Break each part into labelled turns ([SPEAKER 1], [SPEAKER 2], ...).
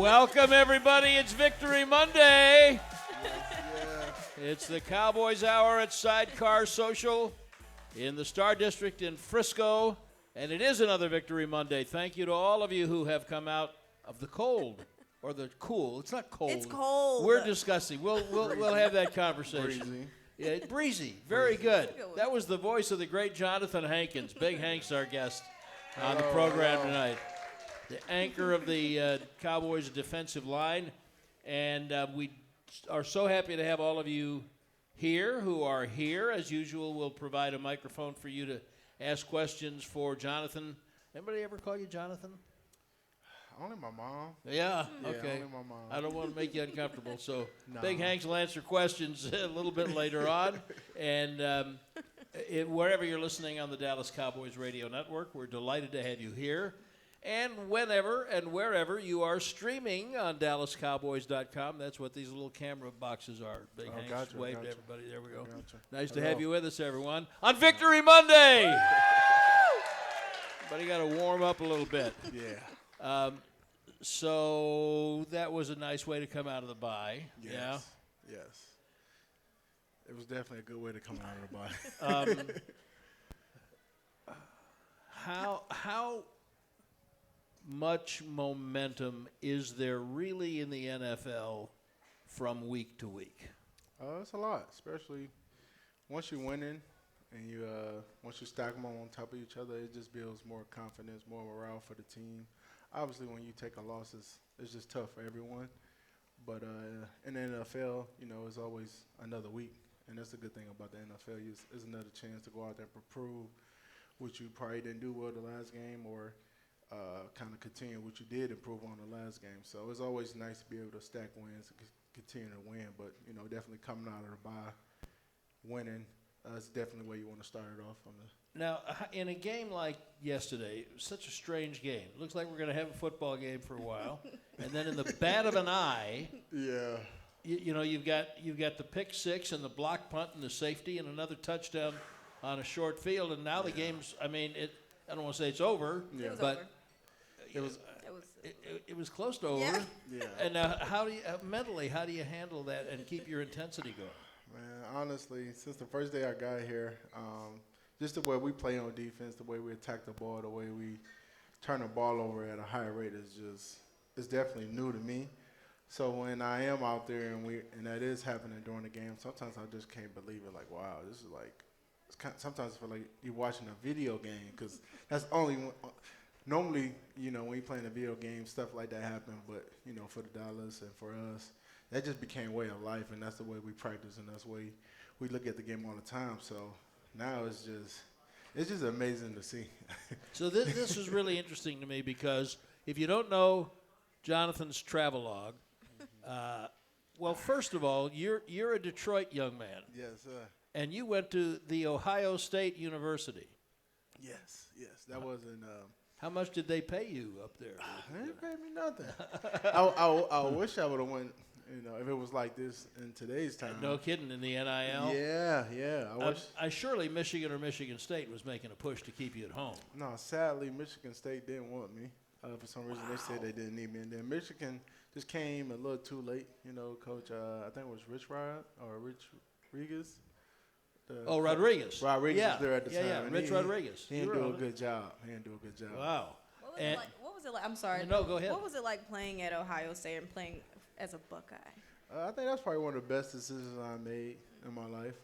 [SPEAKER 1] Welcome, everybody. It's Victory Monday. It's the Cowboys Hour at Sidecar Social in the Star District in Frisco. And it is another Victory Monday. Thank you to all of you who have come out of the cold or the cool. It's not cold.
[SPEAKER 2] It's cold.
[SPEAKER 1] We're discussing. We'll have that conversation.
[SPEAKER 3] Breezy.
[SPEAKER 1] Yeah, breezy. Very good. That was the voice of the great Jonathan Hankins. Big Hank's our guest on the program tonight. The anchor of the Cowboys defensive line. And we are so happy to have all of you here who are here. As usual, we'll provide a microphone for you to ask questions for Jonathan. Anybody ever call you Jonathan?
[SPEAKER 3] Only my mom.
[SPEAKER 1] Yeah, okay.
[SPEAKER 3] Only my mom.
[SPEAKER 1] I don't want to make you uncomfortable. So
[SPEAKER 3] No.
[SPEAKER 1] Big Hanks will answer questions a little bit later on. And wherever you're listening on the Dallas Cowboys Radio Network, we're delighted to have you here. And whenever and wherever you are streaming on DallasCowboys.com, that's what these little camera boxes are. Big Hanks,
[SPEAKER 3] gotcha,
[SPEAKER 1] wave
[SPEAKER 3] gotcha.
[SPEAKER 1] to everybody. There we go.
[SPEAKER 3] Gotcha.
[SPEAKER 1] Nice to
[SPEAKER 3] Hello.
[SPEAKER 1] have you with us, everyone, on Victory Monday. Everybody got to warm up a little bit.
[SPEAKER 3] Yeah.
[SPEAKER 1] So that was a nice way to come out of the bye.
[SPEAKER 3] Yes.
[SPEAKER 1] Yeah.
[SPEAKER 3] Yes. It was definitely a good way to come out of the bye.
[SPEAKER 1] How much momentum is there really in the NFL from week to week?
[SPEAKER 3] It's a lot, especially once you're winning and you once you stack them on top of each other, it just builds more confidence, more morale for the team. Obviously, when you take a loss, it's just tough for everyone. But in the NFL, it's always another week. And that's the good thing about the NFL. It's another chance to go out there and prove what you probably didn't do well the last game or kind of continue what you did improve on the last game. So it's always nice to be able to stack wins and continue to win. But, definitely coming out of the bye, winning, it's definitely where you want to start it off on the.
[SPEAKER 1] Now, in a game like yesterday, it was such a strange game. It looks like we're going to have a football game for a while. And then in the bat of an eye,
[SPEAKER 3] Yeah.
[SPEAKER 1] you've got the pick six and the block punt and the safety and another touchdown on a short field. And now the game's, I don't want to say it's over,
[SPEAKER 3] Yeah.
[SPEAKER 2] It was
[SPEAKER 1] but
[SPEAKER 2] over.
[SPEAKER 1] it was close to over.
[SPEAKER 2] Yeah.
[SPEAKER 3] Yeah.
[SPEAKER 1] And how do you mentally, how do you handle that and keep your intensity going?
[SPEAKER 3] Man, honestly, since the first day I got here, just the way we play on defense, the way we attack the ball, the way we turn the ball over at a high rate is definitely new to me. So when I am out there and that is happening during the game, sometimes I just can't believe it. Like, wow, this is like, sometimes I feel like you're watching a video game because that's only normally, when you're playing a video game, stuff like that happen. But, for the Dallas and for us, that just became a way of life, and that's the way we practice, and that's the way we look at the game all the time. So now it's just amazing to see.
[SPEAKER 1] So this is really interesting to me because if you don't know Jonathan's travelogue, well, first of all, you're a Detroit young man,
[SPEAKER 3] Yes, sir.
[SPEAKER 1] and you went to the Ohio State University.
[SPEAKER 3] Yes. That wasn't.
[SPEAKER 1] How much did they pay you up there?
[SPEAKER 3] They didn't pay me nothing. I wish I would have went. If it was like this in today's time.
[SPEAKER 1] No kidding, in the NIL?
[SPEAKER 3] Yeah. I wish.
[SPEAKER 1] Surely Michigan or Michigan State was making a push to keep you at home.
[SPEAKER 3] No, sadly, Michigan State didn't want me. For some reason, they said they didn't need me. And then Michigan just came a little too late. Coach, I think it was Rich Rodriguez.
[SPEAKER 1] Rodriguez.
[SPEAKER 3] Rodriguez
[SPEAKER 1] yeah.
[SPEAKER 3] was there at the time.
[SPEAKER 1] Yeah,
[SPEAKER 3] and
[SPEAKER 1] Rich Rodriguez.
[SPEAKER 3] He didn't
[SPEAKER 1] You
[SPEAKER 3] do
[SPEAKER 1] were
[SPEAKER 3] a
[SPEAKER 1] on it.
[SPEAKER 3] good job. He didn't do a good job.
[SPEAKER 1] Wow.
[SPEAKER 2] What was it like? I'm sorry.
[SPEAKER 1] No, go ahead.
[SPEAKER 2] What was it like playing at Ohio State and playing as a Buckeye?
[SPEAKER 3] I think that's probably one of the best decisions I made in my life.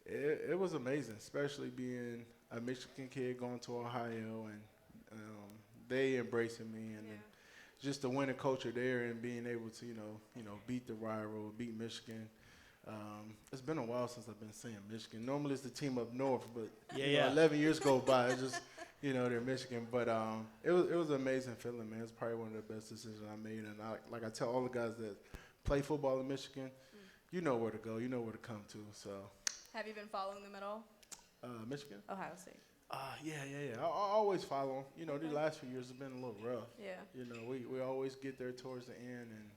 [SPEAKER 3] It was amazing, especially being a Michigan kid going to Ohio and they embracing me and then just the winning culture there and being able to beat the rival, beat Michigan. It's been a while since I've been saying Michigan. Normally it's the team up north, but 11 years go by. It's just they're Michigan. But it was an amazing feeling, man. It's probably one of the best decisions I made. And I tell all the guys that play football in Michigan, you know where to go, you know where to come to. So.
[SPEAKER 2] Have you been following them at all?
[SPEAKER 3] Michigan?
[SPEAKER 2] Ohio State.
[SPEAKER 3] Yeah. I always follow them. These last few years have been a little rough.
[SPEAKER 2] Yeah.
[SPEAKER 3] We always get there towards the end and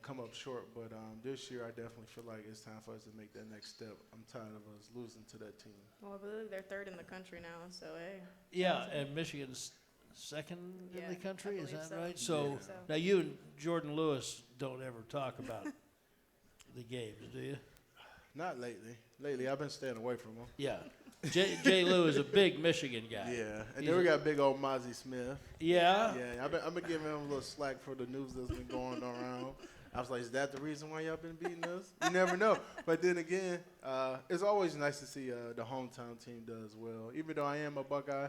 [SPEAKER 3] come up short. But this year, I definitely feel like it's time for us to make that next step. I'm tired of us losing to that team.
[SPEAKER 2] Well, I believe they're third in the country now, so hey.
[SPEAKER 1] Yeah, and Michigan's second in
[SPEAKER 2] Yeah,
[SPEAKER 1] the country.
[SPEAKER 2] I
[SPEAKER 1] Is
[SPEAKER 2] believe
[SPEAKER 1] that
[SPEAKER 2] so.
[SPEAKER 1] right?
[SPEAKER 2] I
[SPEAKER 1] So
[SPEAKER 2] believe so.
[SPEAKER 1] now you and Jordan Lewis don't ever talk about the games, do you?
[SPEAKER 3] Not lately. Lately, I've been staying away from them.
[SPEAKER 1] Yeah. Jay Lou is a big Michigan guy.
[SPEAKER 3] Yeah, and
[SPEAKER 1] He's
[SPEAKER 3] then we got big old Mozzie Smith.
[SPEAKER 1] Yeah.
[SPEAKER 3] Yeah, I've been giving him a little slack for the news that's been going around. I was like, is that the reason why y'all been beating us? You never know. But then again, it's always nice to see the hometown team does well. Even though I am a Buckeye,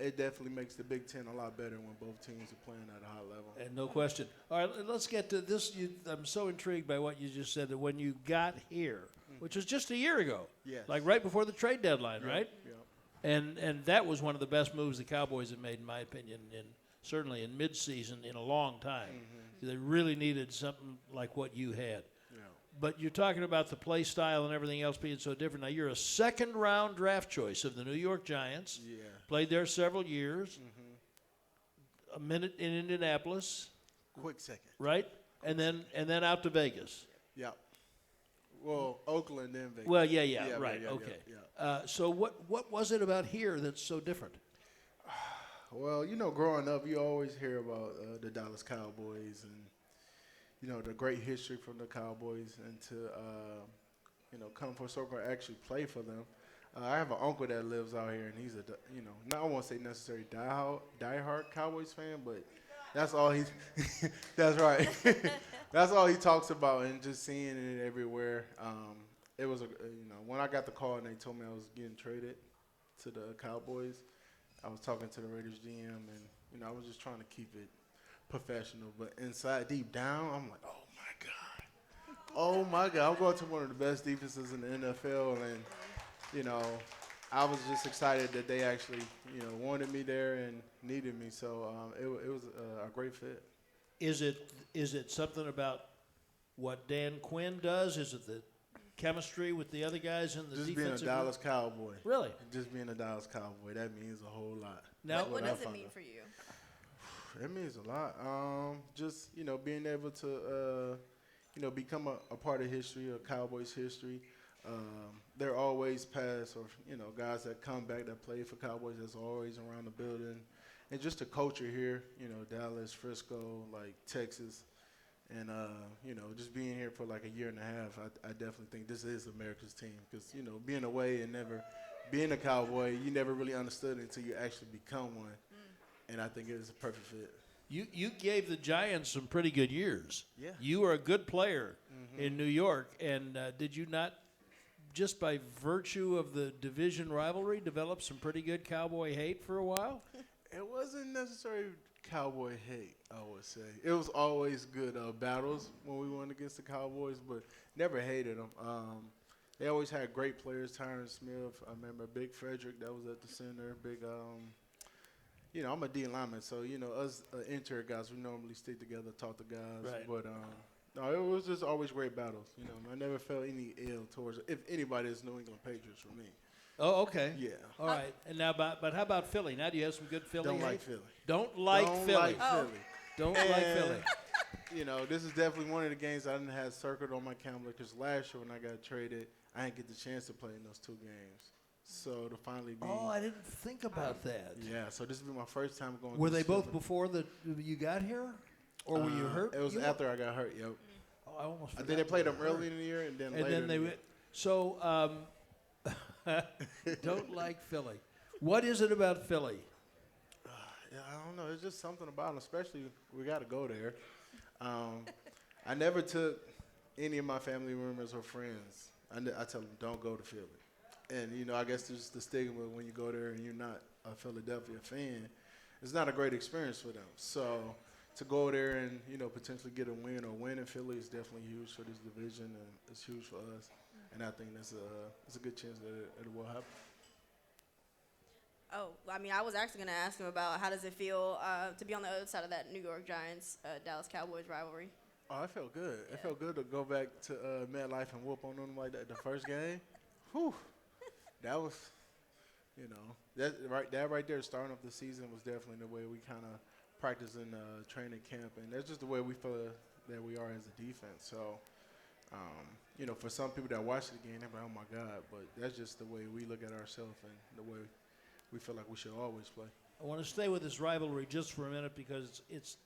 [SPEAKER 3] it definitely makes the Big Ten a lot better when both teams are playing at a high level.
[SPEAKER 1] And no question. All right, let's get to this. I'm so intrigued by what you just said, that when you got here, which was just a year ago,
[SPEAKER 3] Yes.
[SPEAKER 1] like right before the trade deadline, right?
[SPEAKER 3] Yeah.
[SPEAKER 1] And that was one of the best moves the Cowboys have made, in my opinion, certainly in midseason in a long time. They really needed something like what you had.
[SPEAKER 3] Yeah.
[SPEAKER 1] But you're talking about the play style and everything else being so different. Now, you're a second-round draft choice of the New York Giants.
[SPEAKER 3] Yeah.
[SPEAKER 1] Played there several years. A minute in Indianapolis,
[SPEAKER 3] Quick second.
[SPEAKER 1] right? And then out to Vegas.
[SPEAKER 3] Yeah. Well, Oakland then Vegas.
[SPEAKER 1] Well, yeah,
[SPEAKER 3] but
[SPEAKER 1] right,
[SPEAKER 3] yeah,
[SPEAKER 1] okay.
[SPEAKER 3] yeah.
[SPEAKER 1] So what was it about here that's so different?
[SPEAKER 3] Well, growing up, you always hear about the Dallas Cowboys and, the great history from the Cowboys, and to, come for circle and actually play for them. I have an uncle that lives out here, and he's I won't say necessarily diehard Cowboys fan, but that's all he's, that's right. That's all he talks about, and just seeing it everywhere. It was, when I got the call and they told me I was getting traded to the Cowboys, I was talking to the Raiders GM, and, I was just trying to keep it professional. But inside, deep down, I'm like, oh, my God. I'm going to one of the best defenses in the NFL, and, I was just excited that they actually, wanted me there and needed me. So it was a great fit.
[SPEAKER 1] Is it something about what Dan Quinn does? Is it the chemistry with the other guys in the
[SPEAKER 3] Just
[SPEAKER 1] defensive
[SPEAKER 3] being a Dallas
[SPEAKER 1] group?
[SPEAKER 3] Cowboy.
[SPEAKER 1] Really?
[SPEAKER 3] Just being a Dallas Cowboy, that means a whole lot.
[SPEAKER 1] Now,
[SPEAKER 2] What
[SPEAKER 3] I
[SPEAKER 2] does it
[SPEAKER 3] found
[SPEAKER 2] mean
[SPEAKER 3] out.
[SPEAKER 2] for you?
[SPEAKER 3] It means a lot. Just, being able to, become a part of history, of Cowboys history. There are always past or, guys that come back that play for Cowboys that's always around the building. And just the culture here, Dallas, Frisco, like Texas. And, just being here for like a year and a half, I definitely think this is America's team. Because, being away and never being a Cowboy, you never really understood it until you actually become one. And I think it is a perfect fit.
[SPEAKER 1] You gave the Giants some pretty good years.
[SPEAKER 3] Yeah.
[SPEAKER 1] You were a good player in New York, and did you not, just by virtue of the division rivalry, develop some pretty good Cowboy hate for a while?
[SPEAKER 3] It wasn't necessarily Cowboy hate, I would say. It was always good battles when we went against the Cowboys, but never hated them. They always had great players, Tyron Smith. I remember Big Frederick, that was at the center. Big, I'm a D lineman, so, us interior guys, we normally stick together, talk to guys.
[SPEAKER 1] Right.
[SPEAKER 3] But, no, it was just always great battles. I never felt any ill towards, if anybody, is New England Patriots for me.
[SPEAKER 1] Oh, okay.
[SPEAKER 3] Yeah.
[SPEAKER 1] All right. And now, but how about Philly? Now, do you have some good Philly
[SPEAKER 3] Don't
[SPEAKER 1] hate?
[SPEAKER 3] like Philly.
[SPEAKER 1] Don't like
[SPEAKER 3] Don't
[SPEAKER 1] Philly.
[SPEAKER 3] like
[SPEAKER 2] Oh.
[SPEAKER 3] Philly.
[SPEAKER 1] Don't like Philly.
[SPEAKER 3] This is definitely one of the games I didn't have circled on my calendar because last year when I got traded, I didn't get the chance to play in those two games. So to finally be,
[SPEAKER 1] Oh, I didn't think about that.
[SPEAKER 3] yeah. So this will be my first time going.
[SPEAKER 1] Were
[SPEAKER 3] to
[SPEAKER 1] they both
[SPEAKER 3] Philly.
[SPEAKER 1] before you got here, or were you hurt?
[SPEAKER 3] It was
[SPEAKER 1] You-
[SPEAKER 3] after I got hurt. Yep.
[SPEAKER 1] Oh, I almost.
[SPEAKER 3] I
[SPEAKER 1] forgot
[SPEAKER 3] think they played
[SPEAKER 1] you
[SPEAKER 3] them
[SPEAKER 1] were
[SPEAKER 3] early
[SPEAKER 1] hurt.
[SPEAKER 3] in the year and then
[SPEAKER 1] And
[SPEAKER 3] later.
[SPEAKER 1] then
[SPEAKER 3] in
[SPEAKER 1] they
[SPEAKER 3] the
[SPEAKER 1] went.
[SPEAKER 3] year.
[SPEAKER 1] So, don't like Philly. What is it about Philly?
[SPEAKER 3] Yeah, I don't know. It's just something about them. Especially we got to go there. I never took any of my family members or friends. I tell them don't go to Philly. And I guess there's the stigma when you go there and you're not a Philadelphia fan. It's not a great experience for them. So to go there and potentially get a win in Philly is definitely huge for this division, and it's huge for us. And I think it's a good chance that it will happen.
[SPEAKER 2] Oh, I was actually going to ask him about how does it feel to be on the other side of that New York Giants, Dallas Cowboys rivalry.
[SPEAKER 3] Oh, it felt good. It felt good to go back to MetLife and whoop on them like that the first game. Whew. That was, that right there, starting off the season was definitely the way we kind of practice in training camp. And that's just the way we feel that we are as a defense. So, for some people that watch the game, they're like, oh, my God. But that's just the way we look at ourselves and the way we feel like we should always play.
[SPEAKER 1] I want to stay with this rivalry just for a minute because it's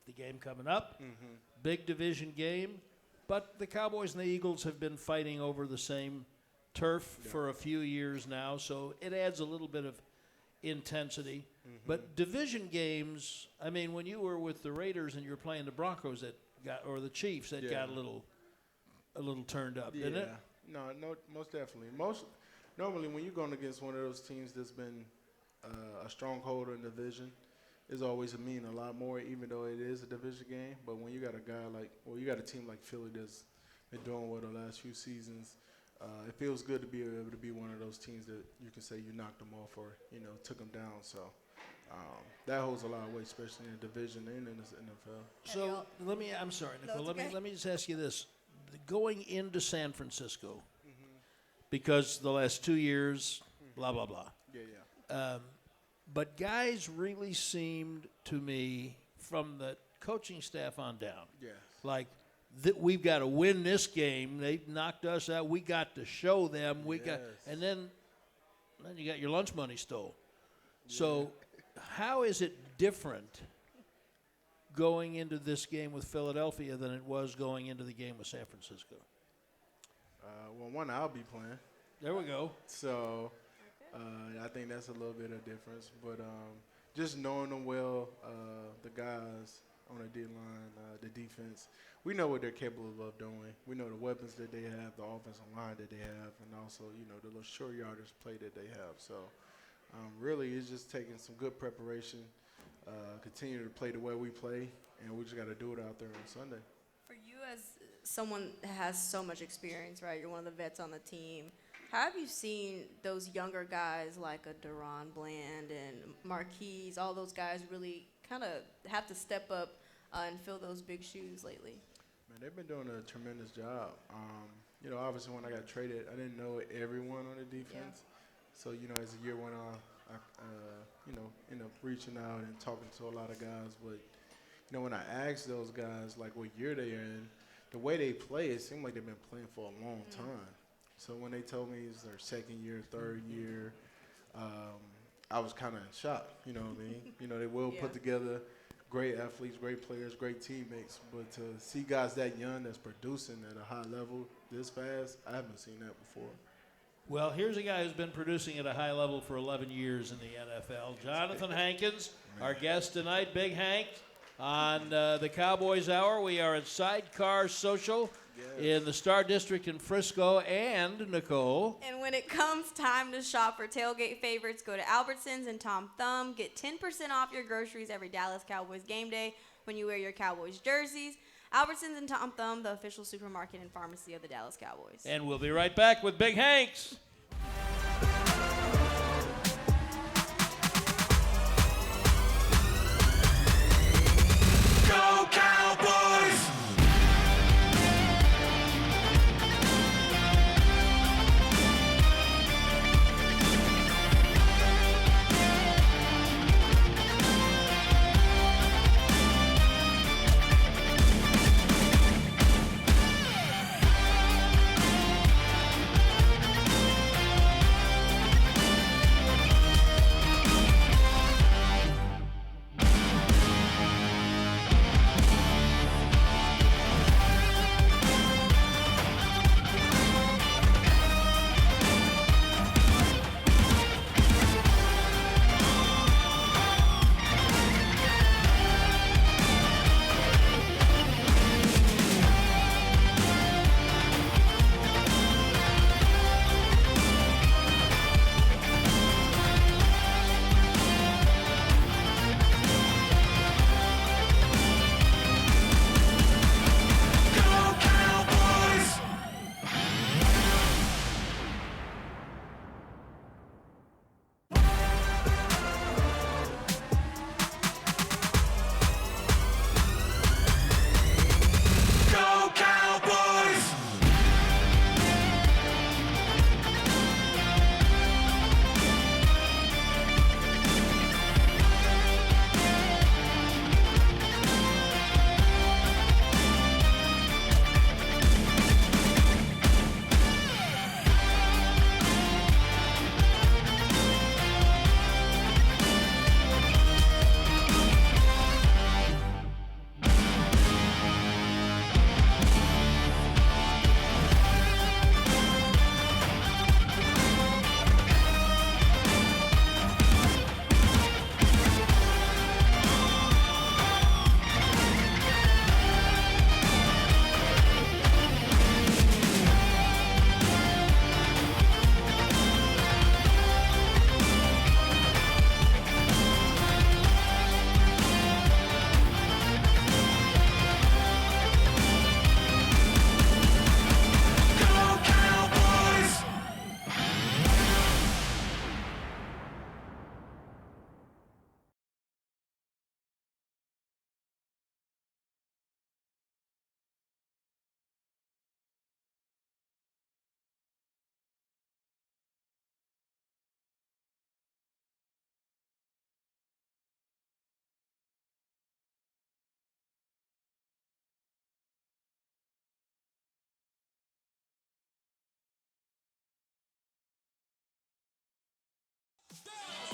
[SPEAKER 1] the game coming up.
[SPEAKER 3] Mm-hmm.
[SPEAKER 1] Big division game. But the Cowboys and the Eagles have been fighting over the same turf for a few years now, so it adds a little bit of intensity.
[SPEAKER 3] Mm-hmm.
[SPEAKER 1] But division games, I mean, when you were with the Raiders and you were playing the Broncos that got, or the Chiefs, that got a little turned up, didn't it?
[SPEAKER 3] No, most definitely. Normally when you're going against one of those teams that's been a stronghold in the division, it's always mean a lot more, even though it is a division game. But when you got you got a team like Philly that's been doing well the last few seasons, it feels good to be able to be one of those teams that you can say you knocked them off or, took them down. So that holds a lot of weight, especially in the division and in the NFL.
[SPEAKER 1] So I'm sorry, Nicole.
[SPEAKER 2] No, it's okay.
[SPEAKER 1] Let me just ask you this: going into San Francisco, because the last 2 years, blah blah blah.
[SPEAKER 3] Yeah.
[SPEAKER 1] But guys really seemed to me, from the coaching staff on down,
[SPEAKER 3] Yes.
[SPEAKER 1] like that we've got to win this game. They knocked us out. We got to show them. And then you got your lunch money stole. Yeah. So how is it different going into this game with Philadelphia than it was going into the game with San Francisco?
[SPEAKER 3] Well, I'll be playing.
[SPEAKER 1] There we go.
[SPEAKER 3] So I think that's a little bit of difference. But just knowing them well, the guys on the D-line, the defense, we know what they're capable of doing. We know the weapons that they have, the offensive line that they have, and also, the little short yardage play that they have. So really it's just taking some good preparation, continue to play the way we play, and we just got to do it out there on Sunday.
[SPEAKER 2] For you as someone that has so much experience, right? You're one of the vets on the team. How have you seen those younger guys like a Deron Bland and Marquise, all those guys really kind of have to step up and fill those big shoes lately?
[SPEAKER 3] Man, they've been doing a tremendous job. Obviously when I got traded, I didn't know everyone on the defense. Yeah. So, as the year went on, I, ended up reaching out and talking to a lot of guys. But, when I asked those guys, like, what year they are in, the way they play, it seemed like they've been playing for a long time. So when they told me it's their second year, third year, I was kind of in shock, you know what I mean? They will put together great athletes, great players, great teammates, but to see guys that young that's producing at a high level this fast, I haven't seen that before.
[SPEAKER 1] Well, here's a guy who's been producing at a high level for 11 years in the NFL. Jonathan Hankins, our guest tonight, Big Hank, on the Cowboys Hour. We are at Sidecar Social in the Star District in Frisco, and Nicole.
[SPEAKER 2] And when it comes time to shop for tailgate favorites, go to Albertsons and Tom Thumb. Get 10% off your groceries every Dallas Cowboys game day when you wear your Cowboys jerseys. Albertsons and Tom Thumb, the official supermarket and pharmacy of the Dallas Cowboys.
[SPEAKER 1] And we'll be right back with Big Hanks.
[SPEAKER 4] Go Cowboys!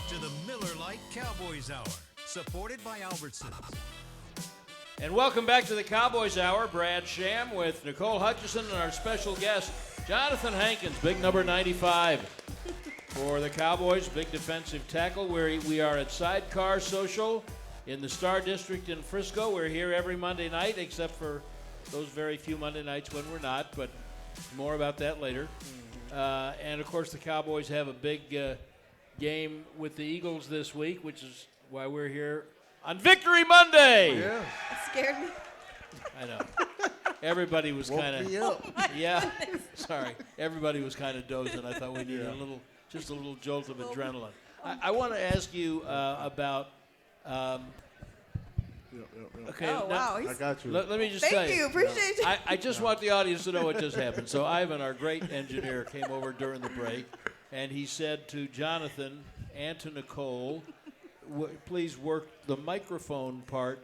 [SPEAKER 4] to the Miller Lite Cowboys Hour, supported by Albertsons.
[SPEAKER 1] And welcome back to the Cowboys Hour. Brad Sham with Nicole Hutchison and our special guest, Jonathan Hankins, big number 95 for the Cowboys, big defensive tackle. We are at Sidecar Social in the Star District in Frisco. We're here every Monday night, except for those very few Monday nights when we're not, but more about that later. And, of course, the Cowboys have a big game with the Eagles this week, which is why we're here on Victory Monday.
[SPEAKER 3] Yeah.
[SPEAKER 2] It scared me.
[SPEAKER 1] I know. Everybody was
[SPEAKER 3] Woke
[SPEAKER 1] kind
[SPEAKER 3] me
[SPEAKER 1] of,
[SPEAKER 3] up.
[SPEAKER 1] yeah, sorry. Everybody was kind of dozing. I thought we needed just a little jolt of adrenaline. I want to ask you about, okay.
[SPEAKER 2] Oh,
[SPEAKER 1] now-
[SPEAKER 2] wow.
[SPEAKER 3] I got you.
[SPEAKER 1] Let me just tell
[SPEAKER 2] Thank
[SPEAKER 1] you.
[SPEAKER 2] you. Appreciate you.
[SPEAKER 1] I just want the audience to know what just happened. So Ivan, our great engineer, came over during the break, and he said to Jonathan and to Nicole, please work the microphone part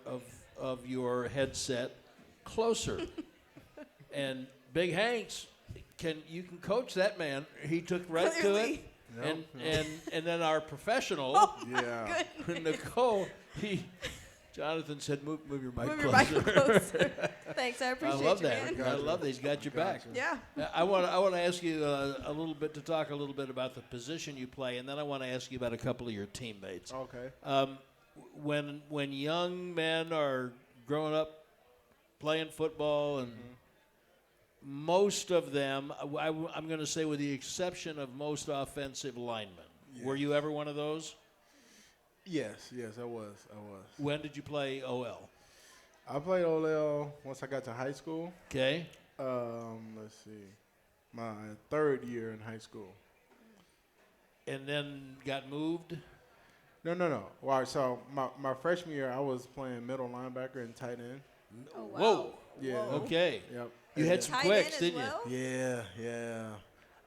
[SPEAKER 1] of your headset closer. And Big Hanks, you can coach that man. He took right to it.
[SPEAKER 2] Clearly.
[SPEAKER 1] And then our professional,
[SPEAKER 3] Yeah.
[SPEAKER 1] Nicole, Jonathan said, move your mic
[SPEAKER 2] Move your
[SPEAKER 1] closer.
[SPEAKER 2] mic closer. Thanks. I
[SPEAKER 1] I
[SPEAKER 2] appreciate
[SPEAKER 1] love
[SPEAKER 2] you,
[SPEAKER 1] that.
[SPEAKER 2] man.
[SPEAKER 1] I love that. He's got your back.
[SPEAKER 2] Yeah.
[SPEAKER 1] I want to ask you a little bit to talk a little bit about the position you play, and then I want to ask you about a couple of your teammates.
[SPEAKER 3] Okay.
[SPEAKER 1] When young men are growing up playing football, and most of them, I'm going to say with the exception of most offensive linemen, were you ever one of those?
[SPEAKER 3] Yes, I was.
[SPEAKER 1] When did you play OL?
[SPEAKER 3] I played OL once I got to high school.
[SPEAKER 1] Okay.
[SPEAKER 3] Let's see, my third year in high school.
[SPEAKER 1] And then got moved?
[SPEAKER 3] No. All right, so my freshman year, I was playing middle linebacker and tight end.
[SPEAKER 2] Oh, wow.
[SPEAKER 1] Whoa.
[SPEAKER 3] Yeah.
[SPEAKER 2] Whoa.
[SPEAKER 1] Okay.
[SPEAKER 3] Yep.
[SPEAKER 1] You had some
[SPEAKER 2] Tight
[SPEAKER 1] quicks,
[SPEAKER 2] end as
[SPEAKER 1] didn't
[SPEAKER 2] well?
[SPEAKER 3] Yeah.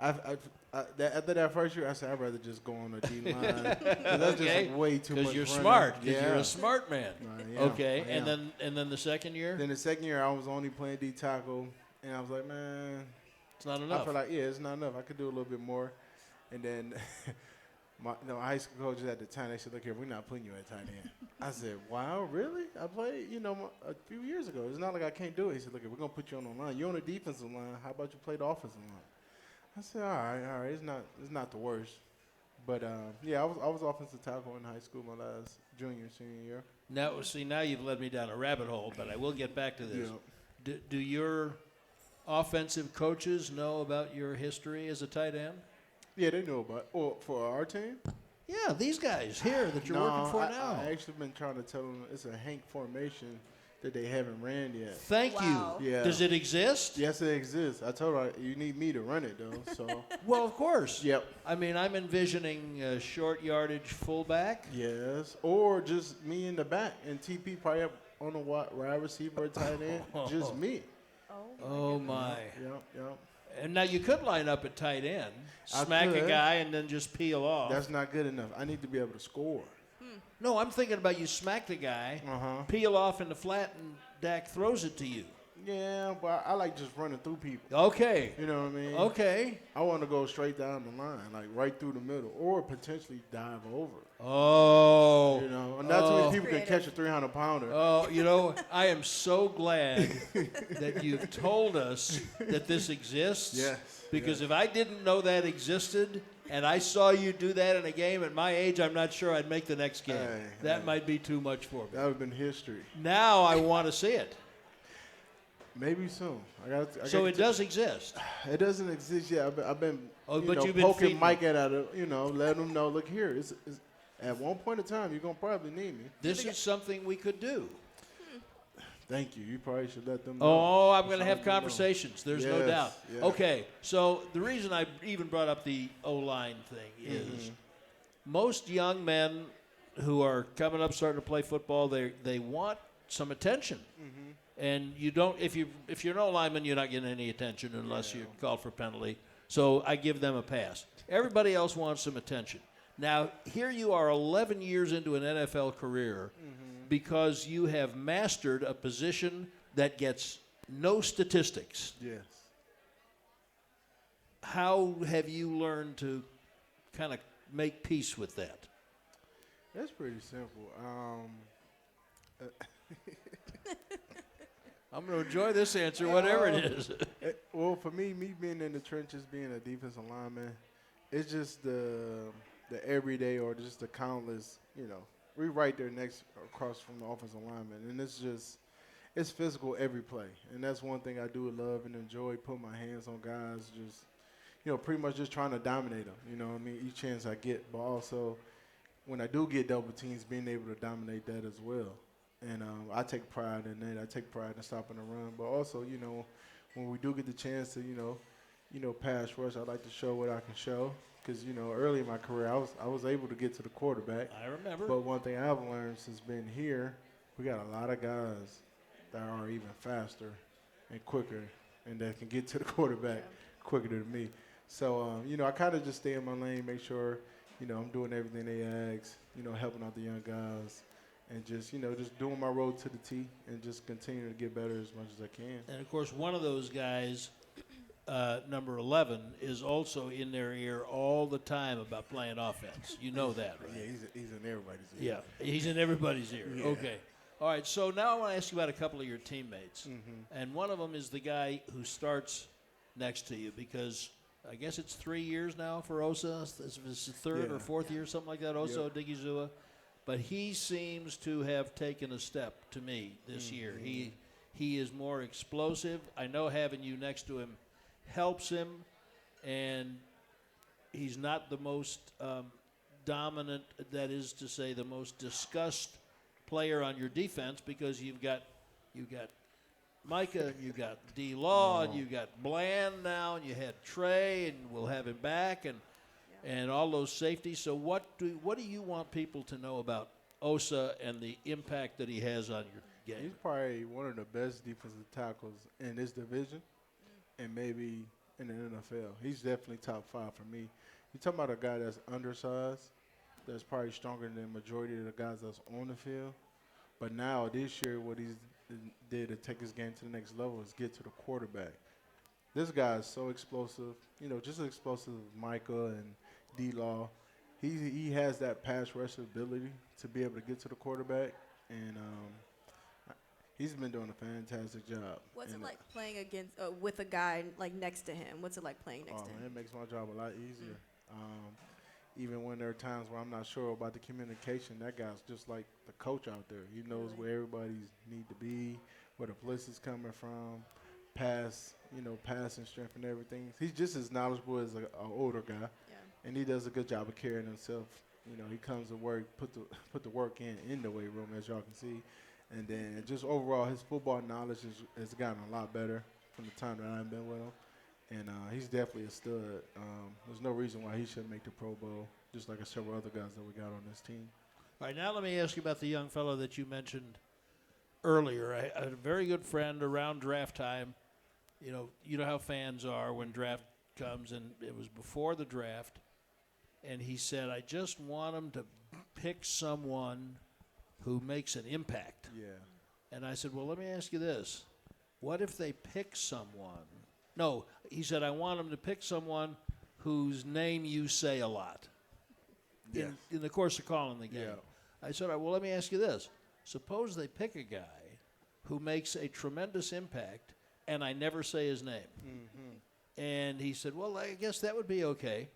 [SPEAKER 3] After that first year, I said I'd rather just go on the D line. That's
[SPEAKER 1] Okay.
[SPEAKER 3] just way too much.
[SPEAKER 1] Because you're
[SPEAKER 3] running.
[SPEAKER 1] smart. Because
[SPEAKER 3] Yeah.
[SPEAKER 1] you're a smart man.
[SPEAKER 3] I am.
[SPEAKER 1] Okay.
[SPEAKER 3] I
[SPEAKER 1] And
[SPEAKER 3] am.
[SPEAKER 1] then the second year?
[SPEAKER 3] Then the second year, I was only playing D tackle, and I was like, man,
[SPEAKER 1] It's not
[SPEAKER 3] I
[SPEAKER 1] enough.
[SPEAKER 3] feel like it's not enough. I could do a little bit more. And then my high school coaches at the time, they said, look here, we're not putting you at tight end. I said, wow, really? I played, a few years ago. It's not like I can't do it. He said, look here, we're going to put you on the line. You're on the defensive line. How about you play the offensive line? I said, all right. It's not the worst. But, I was offensive tackle in high school my last senior year.
[SPEAKER 1] Now you've led me down a rabbit hole, but I will get back to this.
[SPEAKER 3] Yeah.
[SPEAKER 1] Do your offensive coaches know about your history as a tight end?
[SPEAKER 3] Yeah, they know about it. For our team?
[SPEAKER 1] Yeah, these guys here that you're working for now.
[SPEAKER 3] I actually been trying to tell them it's a Hank formation that they haven't ran yet.
[SPEAKER 1] Thank
[SPEAKER 2] Wow.
[SPEAKER 1] you.
[SPEAKER 3] Yeah.
[SPEAKER 1] Does it exist?
[SPEAKER 3] Yes, it exists. I told her you need me to run it though. So
[SPEAKER 1] Well, of course.
[SPEAKER 3] yep.
[SPEAKER 1] I mean, I'm envisioning a short yardage fullback.
[SPEAKER 3] Yes. Or just me in the back and TP probably up on the wide receiver or tight end. Just me.
[SPEAKER 1] Oh my!
[SPEAKER 3] Yep.
[SPEAKER 1] And now you could line up at tight end,
[SPEAKER 3] I
[SPEAKER 1] smack a
[SPEAKER 3] could.
[SPEAKER 1] guy, and then just peel off.
[SPEAKER 3] That's not good enough. I need to be able to score.
[SPEAKER 1] No, I'm thinking about you smack the guy,
[SPEAKER 3] Uh-huh.
[SPEAKER 1] peel off in the flat, and Dak throws it to you.
[SPEAKER 3] Yeah, but I like just running through people.
[SPEAKER 1] Okay.
[SPEAKER 3] You know what I mean?
[SPEAKER 1] Okay.
[SPEAKER 3] I want to go straight down the line, like right through the middle, or potentially dive over.
[SPEAKER 1] Oh.
[SPEAKER 3] You know, and not too
[SPEAKER 1] Oh.
[SPEAKER 3] many people can catch a 300-pounder.
[SPEAKER 1] Oh, I am so glad that you've told us that this exists.
[SPEAKER 3] Yes,
[SPEAKER 1] Because if I didn't know that existed and I saw you do that in a game at my age, I'm not sure I'd make the next game. That might be too much for me.
[SPEAKER 3] That would have been history.
[SPEAKER 1] Now I want to see it.
[SPEAKER 3] Maybe soon.
[SPEAKER 1] So it does exist.
[SPEAKER 3] It doesn't exist yet. I've been,
[SPEAKER 1] But you've been
[SPEAKER 3] poking
[SPEAKER 1] feeding
[SPEAKER 3] Mike at it, letting him know, look here, it's, at one point in time, you're going to probably need me.
[SPEAKER 1] This is something we could do.
[SPEAKER 3] Thank you. You probably should let them know.
[SPEAKER 1] Oh, I'm going to have
[SPEAKER 3] Let them know.
[SPEAKER 1] conversations. There's no
[SPEAKER 3] Yes,
[SPEAKER 1] doubt.
[SPEAKER 3] yes.
[SPEAKER 1] Okay, so the reason I even brought up the O-line thing is most young men who are coming up starting to play football, they want some attention. And you don't if you're an O-lineman, you're not getting any attention unless you're called for penalty. So I give them a pass. Everybody else wants some attention. Now, here you are 11 years into an NFL career because you have mastered a position that gets no statistics.
[SPEAKER 3] Yes.
[SPEAKER 1] How have you learned to kind of make peace with that?
[SPEAKER 3] That's pretty simple.
[SPEAKER 1] I'm going to enjoy this answer, whatever it is.
[SPEAKER 3] Well, for me being in the trenches, being a defensive lineman, it's just the everyday or just the countless, we right there next across from the offensive lineman, and it's physical every play, and that's one thing I do love and enjoy, putting my hands on guys, just pretty much just trying to dominate them. Each chance I get, but also when I do get double teams, being able to dominate that as well. And I take pride in that. I take pride in stopping the run, but also when we do get the chance to pass rush, I like to show what I can show. Because, early in my career, I was able to get to the quarterback.
[SPEAKER 1] I remember.
[SPEAKER 3] But one thing I've learned since being here, we got a lot of guys that are even faster and quicker and that can get to the quarterback quicker than me. So, I kind of just stay in my lane, make sure, I'm doing everything they ask, helping out the young guys. And just, just doing my road to the T and just continue to get better as much as I can.
[SPEAKER 1] And, of course, one of those guys, number 11, is also in their ear all the time about playing offense. You know that, right?
[SPEAKER 3] Yeah, he's in everybody's ear.
[SPEAKER 1] Yeah, he's in everybody's ear.
[SPEAKER 3] Yeah.
[SPEAKER 1] Okay. All right, so now I want to ask you about a couple of your teammates.
[SPEAKER 3] Mm-hmm.
[SPEAKER 1] And one of them is the guy who starts next to you because I guess it's 3 years now for Osa. This is his third or fourth year, something like that, Osa Odigizua. But he seems to have taken a step to me this year. He is more explosive. I know having you next to him helps him, and he's not the most dominant, that is to say, the most discussed player on your defense because you've got Micah, you got D. Law, and you got Bland now, and you had Trey, and we'll have him back, and all those safeties. So what do you want people to know about Osa and the impact that he has on your game?
[SPEAKER 3] He's probably one of the best defensive tackles in this division and maybe in the NFL. He's definitely top 5 for me. You're talking about a guy that's undersized, that's probably stronger than the majority of the guys that's on the field. But now this year what he's did to take his game to the next level is get to the quarterback. This guy is so explosive, just as explosive as Micah and D-Law. He has that pass rush ability to be able to get to the quarterback, and he's been doing a fantastic job.
[SPEAKER 2] What's it like playing against with a guy like next to him? What's it like playing next to him?
[SPEAKER 3] It makes my job a lot easier. Even when there are times where I'm not sure about the communication, that guy's just like the coach out there. He knows where everybody need to be, where the blitz is coming from, passing strength and everything. He's just as knowledgeable as an older guy, and he does a good job of carrying himself. He comes to work, put the work in the weight room, as y'all can see. And then just overall, his football knowledge has gotten a lot better from the time that I've been with him. And he's definitely a stud. There's no reason why he shouldn't make the Pro Bowl, just like several other guys that we got on this team.
[SPEAKER 1] All right, now let me ask you about the young fellow that you mentioned earlier. I had a very good friend around draft time. You know how fans are when draft comes, and it was before the draft. And he said, I just want him to pick someone who makes an impact.
[SPEAKER 3] Yeah.
[SPEAKER 1] And I said, well, let me ask you this. What if they pick someone? No, he said, I want him to pick someone whose name you say a lot in the course of calling the game.
[SPEAKER 3] Yeah.
[SPEAKER 1] I said, well, let me ask you this. Suppose they pick a guy who makes a tremendous impact, and I never say his name. Mm-hmm. And he said, well, I guess that would be okay.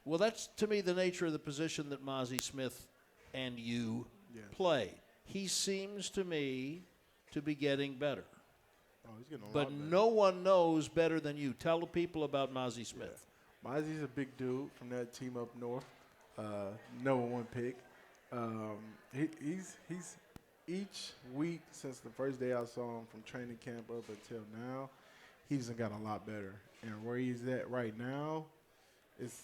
[SPEAKER 1] Well, that's, to me, the nature of the position that Mozzie Smith and you play. He seems to me to be getting better.
[SPEAKER 3] Oh, he's getting a lot
[SPEAKER 1] But
[SPEAKER 3] better.
[SPEAKER 1] no one knows better than you. Tell the people about Mozzie Smith.
[SPEAKER 3] Yeah. Mozzie's a big dude from that team up north. Number 1 pick. He's each week since the first day I saw him from training camp up until now, he's got a lot better. And where he's at right now, is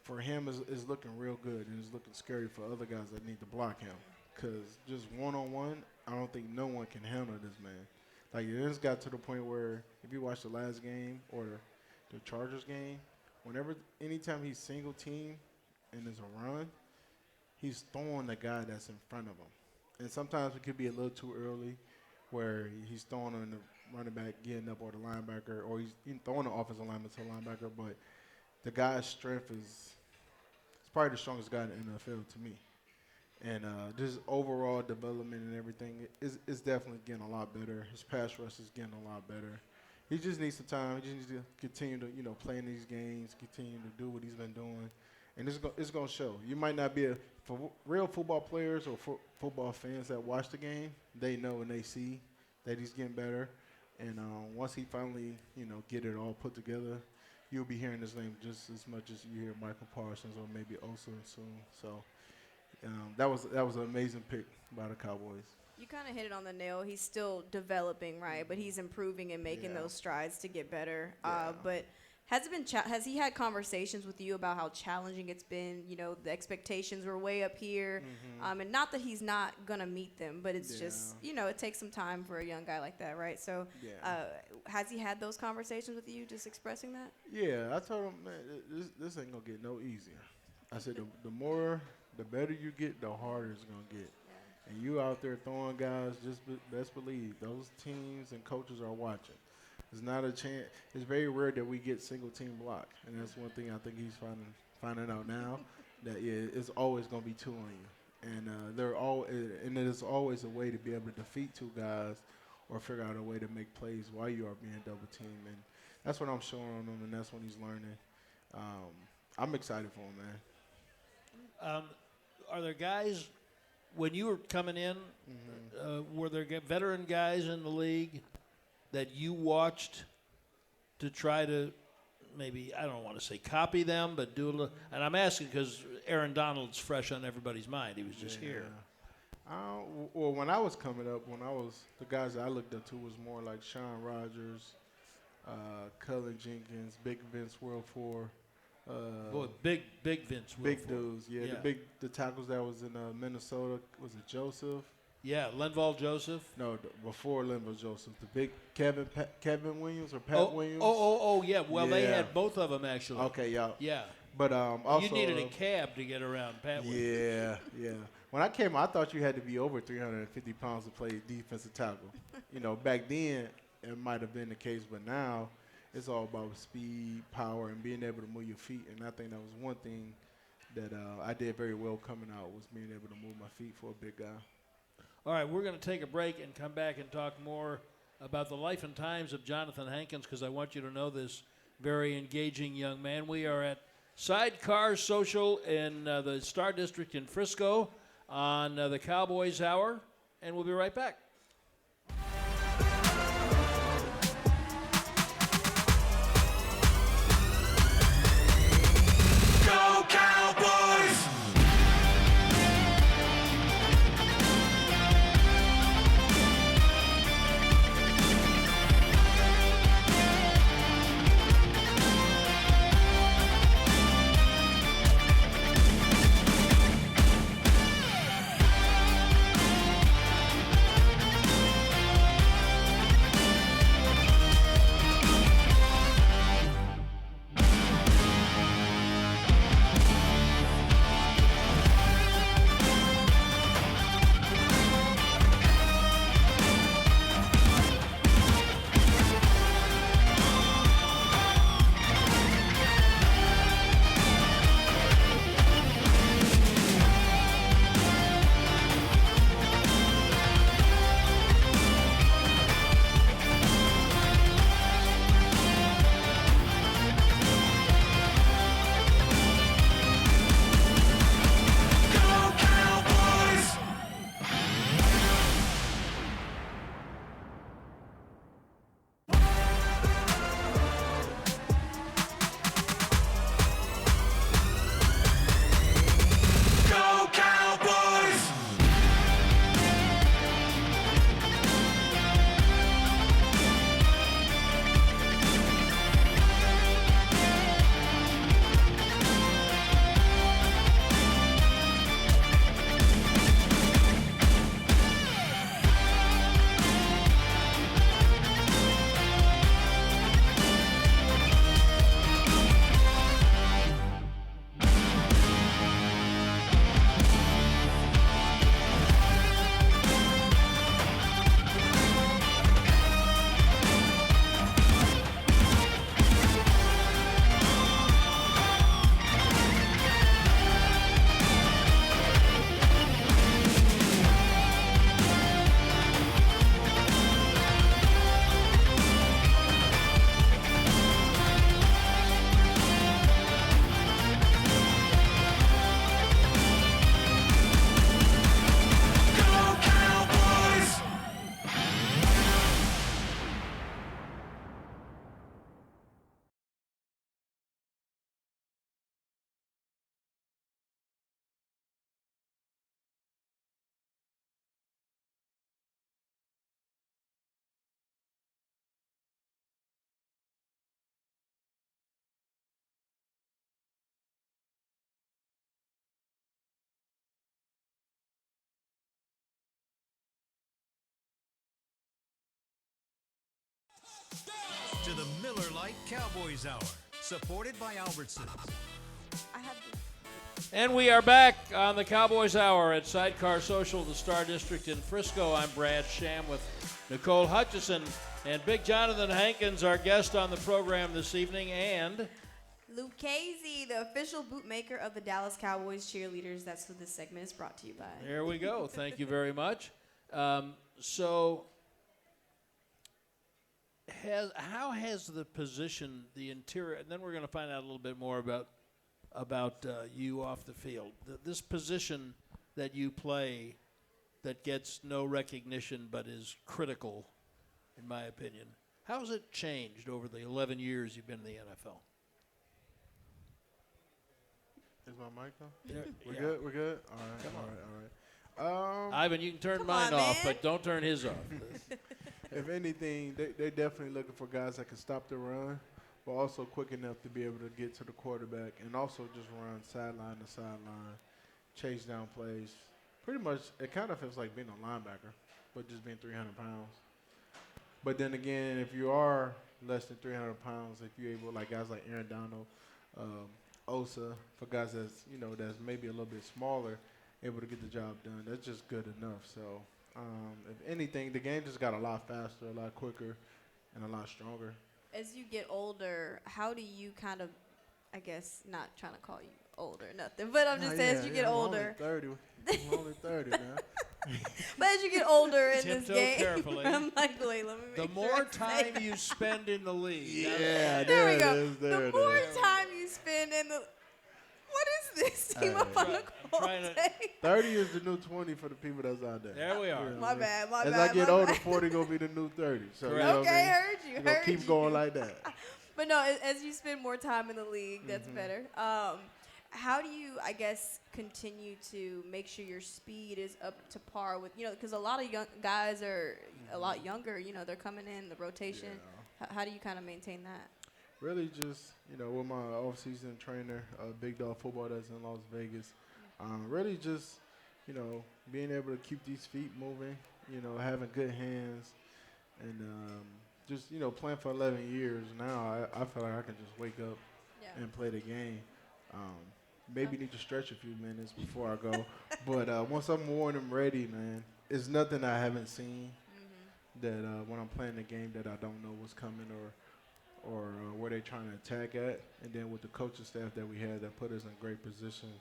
[SPEAKER 3] for him is looking real good, and it's looking scary for other guys that need to block him. Because just one-on-one, I don't think no one can handle this man. Like, it just got to the point where if you watch the last game or the Chargers game, anytime he's single team and there's a run, he's throwing the guy that's in front of him. And sometimes it could be a little too early where he's throwing on the running back getting up or the linebacker, or he's throwing the offensive lineman to the linebacker, but the guy's strength is probably the strongest guy in the NFL to me. And just overall development and everything is definitely getting a lot better. His pass rush is getting a lot better. He just needs some time. He just needs to continue to, play in these games, continue to do what he's been doing. And it's going to show. You might not be for real football players or football fans that watch the game, they know and they see that he's getting better. And once he finally, get it all put together, you'll be hearing his name just as much as you hear Michael Parsons or maybe Osa soon. So that was an amazing pick by the Cowboys.
[SPEAKER 2] You kind of hit it on the nail. He's still developing, right? But he's improving and making those strides to get better.
[SPEAKER 3] Yeah.
[SPEAKER 2] But has he had conversations with you about how challenging it's been? The expectations were way up here, and not that he's not gonna meet them, but it's just it takes some time for a young guy like that, right? So, has he had those conversations with you, just expressing that?
[SPEAKER 3] Yeah, I told him, man, this ain't gonna get no easier. I said the better you get, the harder it's gonna get. And you out there throwing guys, just best believe those teams and coaches are watching. It's not a chance. It's very rare that we get single team block, and that's one thing I think he's finding out now. That it's always going to be two on you, and there's always a way to be able to defeat two guys, or figure out a way to make plays while you are being double teamed, and that's what I'm showing on him, and that's what he's learning. I'm excited for him, man.
[SPEAKER 1] Are there guys when you were coming in? Were there veteran guys in the league that you watched to try to maybe, I don't want to say copy them, but do a little? And I'm asking because Aaron Donald's fresh on everybody's mind. He was just here.
[SPEAKER 3] Well, when I was coming up, the guys that I looked up to was more like Sean Rogers, Cullen Jenkins, Big Vince Wilfork.
[SPEAKER 1] Boy, big Vince Wilfork.
[SPEAKER 3] Big dudes, the tackles that was in Minnesota, was it Joseph?
[SPEAKER 1] Yeah, Linval Joseph.
[SPEAKER 3] No, before Linval Joseph, the big Kevin Williams or Pat Williams.
[SPEAKER 1] Yeah. Well, they had both of them actually.
[SPEAKER 3] Okay, yeah.
[SPEAKER 1] Yeah.
[SPEAKER 3] But also
[SPEAKER 1] you needed a cab to get around Pat Williams.
[SPEAKER 3] Yeah. When I came, I thought you had to be over 350 pounds to play defensive tackle. Back then it might have been the case, but now it's all about speed, power, and being able to move your feet. And I think that was one thing that I did very well coming out, was being able to move my feet for a big guy.
[SPEAKER 1] All right, we're going to take a break and come back and talk more about the life and times of Jonathan Hankins, because I want you to know this very engaging young man. We are at Sidecar Social in the Star District in Frisco on the Cowboys Hour, and we'll be right back.
[SPEAKER 5] Go Cowboys!
[SPEAKER 4] to the Miller Lite Cowboys Hour, supported by Albertsons.
[SPEAKER 2] I have.
[SPEAKER 1] And we are back on the Cowboys Hour at Sidecar Social, the Star District in Frisco. I'm Brad Sham with Nicole Hutchison and Big Jonathan Hankins, our guest on the program this evening, and
[SPEAKER 2] Luke Casey, the official bootmaker of the Dallas Cowboys cheerleaders. That's who this segment is brought to you by.
[SPEAKER 1] there we go. Thank you very much. So, how has the position, the interior, and then we're going to find out a little bit more about you off the field. This position that you play that gets no recognition but is critical, in my opinion. How has it changed over the 11 years you've been in the NFL?
[SPEAKER 3] Is my mic on?
[SPEAKER 1] There-
[SPEAKER 3] We're
[SPEAKER 1] yeah.
[SPEAKER 3] good. We're good. All right.
[SPEAKER 1] Come on.
[SPEAKER 3] All right.
[SPEAKER 1] Ivan, you can turn
[SPEAKER 2] Come
[SPEAKER 1] mine
[SPEAKER 2] on,
[SPEAKER 1] off,
[SPEAKER 2] man.
[SPEAKER 1] but don't turn his off.
[SPEAKER 3] If anything, they definitely looking for guys that can stop the run, but also quick enough to be able to get to the quarterback and also just run sideline to sideline, chase down plays. Pretty much, it kind of feels like being a linebacker, but just being 300 pounds. But then again, if you are less than 300 pounds, if you're able, like guys like Aaron Donald, Osa, for guys that's maybe a little bit smaller, able to get the job done, that's just good enough. So, if anything, the game just got a lot faster, a lot quicker, and a lot stronger.
[SPEAKER 2] As you get older, how do you kind of, I guess, not trying to call you older, nothing, but I'm just saying as you get older.
[SPEAKER 3] I'm only 30, man.
[SPEAKER 2] But as you get older in this
[SPEAKER 1] Tiptoe
[SPEAKER 2] game,
[SPEAKER 1] carefully.
[SPEAKER 2] I'm like, wait, let me
[SPEAKER 1] The
[SPEAKER 2] make sure
[SPEAKER 1] more
[SPEAKER 2] I say
[SPEAKER 1] time
[SPEAKER 2] that.
[SPEAKER 1] you spend in the league.
[SPEAKER 3] Yeah,
[SPEAKER 2] There we
[SPEAKER 3] it
[SPEAKER 2] go.
[SPEAKER 3] is, there
[SPEAKER 2] The
[SPEAKER 3] it
[SPEAKER 2] more
[SPEAKER 3] is.
[SPEAKER 2] time you spend in the, what is this team up on the call
[SPEAKER 1] trying to-
[SPEAKER 2] day?
[SPEAKER 3] 30 is the new 20 for the people that's out there.
[SPEAKER 1] There we are.
[SPEAKER 3] You know what
[SPEAKER 2] My
[SPEAKER 3] I mean?
[SPEAKER 2] bad, my
[SPEAKER 3] As
[SPEAKER 2] bad.
[SPEAKER 3] I get
[SPEAKER 2] my
[SPEAKER 3] older,
[SPEAKER 2] bad.
[SPEAKER 3] 40 gonna be the new 30. So
[SPEAKER 1] Correct.
[SPEAKER 3] you know
[SPEAKER 2] Okay,
[SPEAKER 3] what I mean?
[SPEAKER 2] heard you.
[SPEAKER 3] We're gonna
[SPEAKER 2] Heard
[SPEAKER 3] keep
[SPEAKER 2] you.
[SPEAKER 3] going like that.
[SPEAKER 2] But no, as you spend more time in the league, that's better. How do you, I guess, continue to make sure your speed is up to par with, because a lot of young guys are a lot younger, they're coming in, the rotation. How do you kind of maintain that?
[SPEAKER 3] Really just, with my off-season trainer, Big Dog Football that's in Las Vegas, really just, being able to keep these feet moving, having good hands, and just, playing for 11 years now, I feel like I can just wake up and play the game. Maybe need to stretch a few minutes before I go. But once I'm worn and ready, man, it's nothing I haven't seen that when I'm playing the game that I don't know what's coming or where they're trying to attack at. And then with the coaching staff that we had that put us in great positions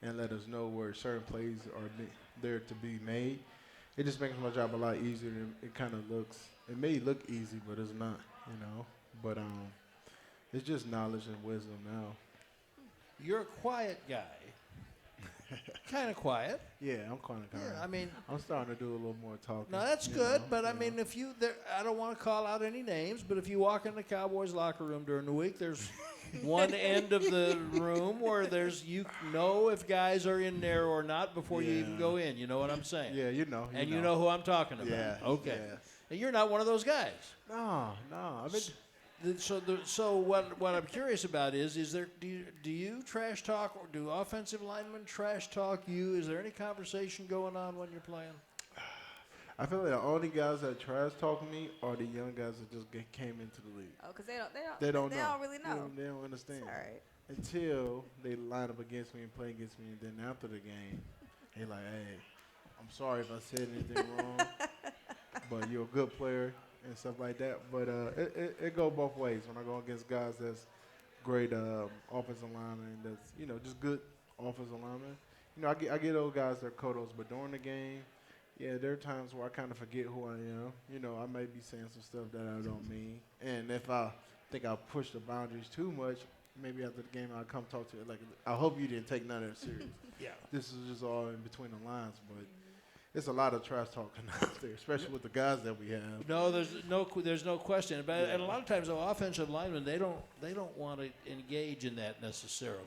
[SPEAKER 3] and let us know where certain plays are there to be made, it just makes my job a lot easier. It kind of looks, it may look easy, but it's not, But it's just knowledge and wisdom now.
[SPEAKER 1] You're a quiet guy. Kind of quiet.
[SPEAKER 3] Yeah, I'm kind of
[SPEAKER 1] Yeah, I mean,
[SPEAKER 3] I'm starting to do a little more talking.
[SPEAKER 1] no, that's good. But I mean, if you, I don't want to call out any names, but if you walk in the Cowboys locker room during the week, there's one end of the room where you know if guys are in there or not before you even go in. You know what I'm saying?
[SPEAKER 3] Yeah, you
[SPEAKER 1] know who I'm talking about.
[SPEAKER 3] Yeah.
[SPEAKER 1] Okay.
[SPEAKER 3] Yeah.
[SPEAKER 1] And you're not one of those guys.
[SPEAKER 3] No. I mean,
[SPEAKER 1] So what I'm curious about is there do you trash talk, or do offensive linemen trash talk you? Is there any conversation going on when you're playing?
[SPEAKER 3] I feel like the only guys that trash talk me are the young guys that just came into the league.
[SPEAKER 2] Oh, because
[SPEAKER 3] They don't know.
[SPEAKER 2] They don't really know.
[SPEAKER 3] They don't understand.
[SPEAKER 2] All right.
[SPEAKER 3] Until they line up against me and play against me, and then after the game, they like, hey, I'm sorry if I said anything wrong, but you're a good player and stuff like that. But it go both ways. When I go against guys that's great offensive linemen, that's just good offensive linemen. I get those guys that are kudos, but during the game, yeah, there are times where I kind of forget who I am. I may be saying some stuff that I don't mean, and if I think I push the boundaries too much, maybe after the game I'll come talk to you. Like, I hope you didn't take none of that serious.
[SPEAKER 1] Yeah.
[SPEAKER 3] This is just all in between the lines, but it's a lot of trash talking out there, especially with the guys that we have.
[SPEAKER 1] No, there's no question. But and a lot of times, though, offensive linemen they don't want to engage in that necessarily.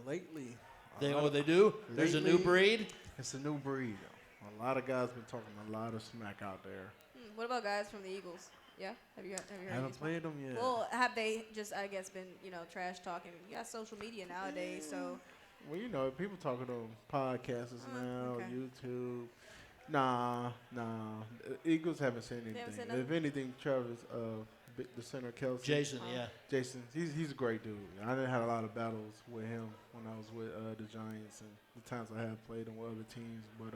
[SPEAKER 3] Lately,
[SPEAKER 1] They do. There's a new
[SPEAKER 3] lately,
[SPEAKER 1] breed.
[SPEAKER 3] It's a new breed. A lot of guys been talking a lot of smack out there.
[SPEAKER 2] What about guys from the Eagles? Yeah, have you heard?
[SPEAKER 3] I haven't played them yet.
[SPEAKER 2] Well, have they just, I guess, been trash talking? You got social media nowadays, so.
[SPEAKER 3] Well, people talking on podcasts now,
[SPEAKER 2] okay.
[SPEAKER 3] YouTube. Nah. Eagles haven't said anything.
[SPEAKER 2] haven't said nothing?
[SPEAKER 3] If anything, Travis the center, Kelsey.
[SPEAKER 1] Jason, yeah.
[SPEAKER 3] Jason, he's a great dude. I didn't have a lot of battles with him when I was with the Giants and the times I have played on with other teams. But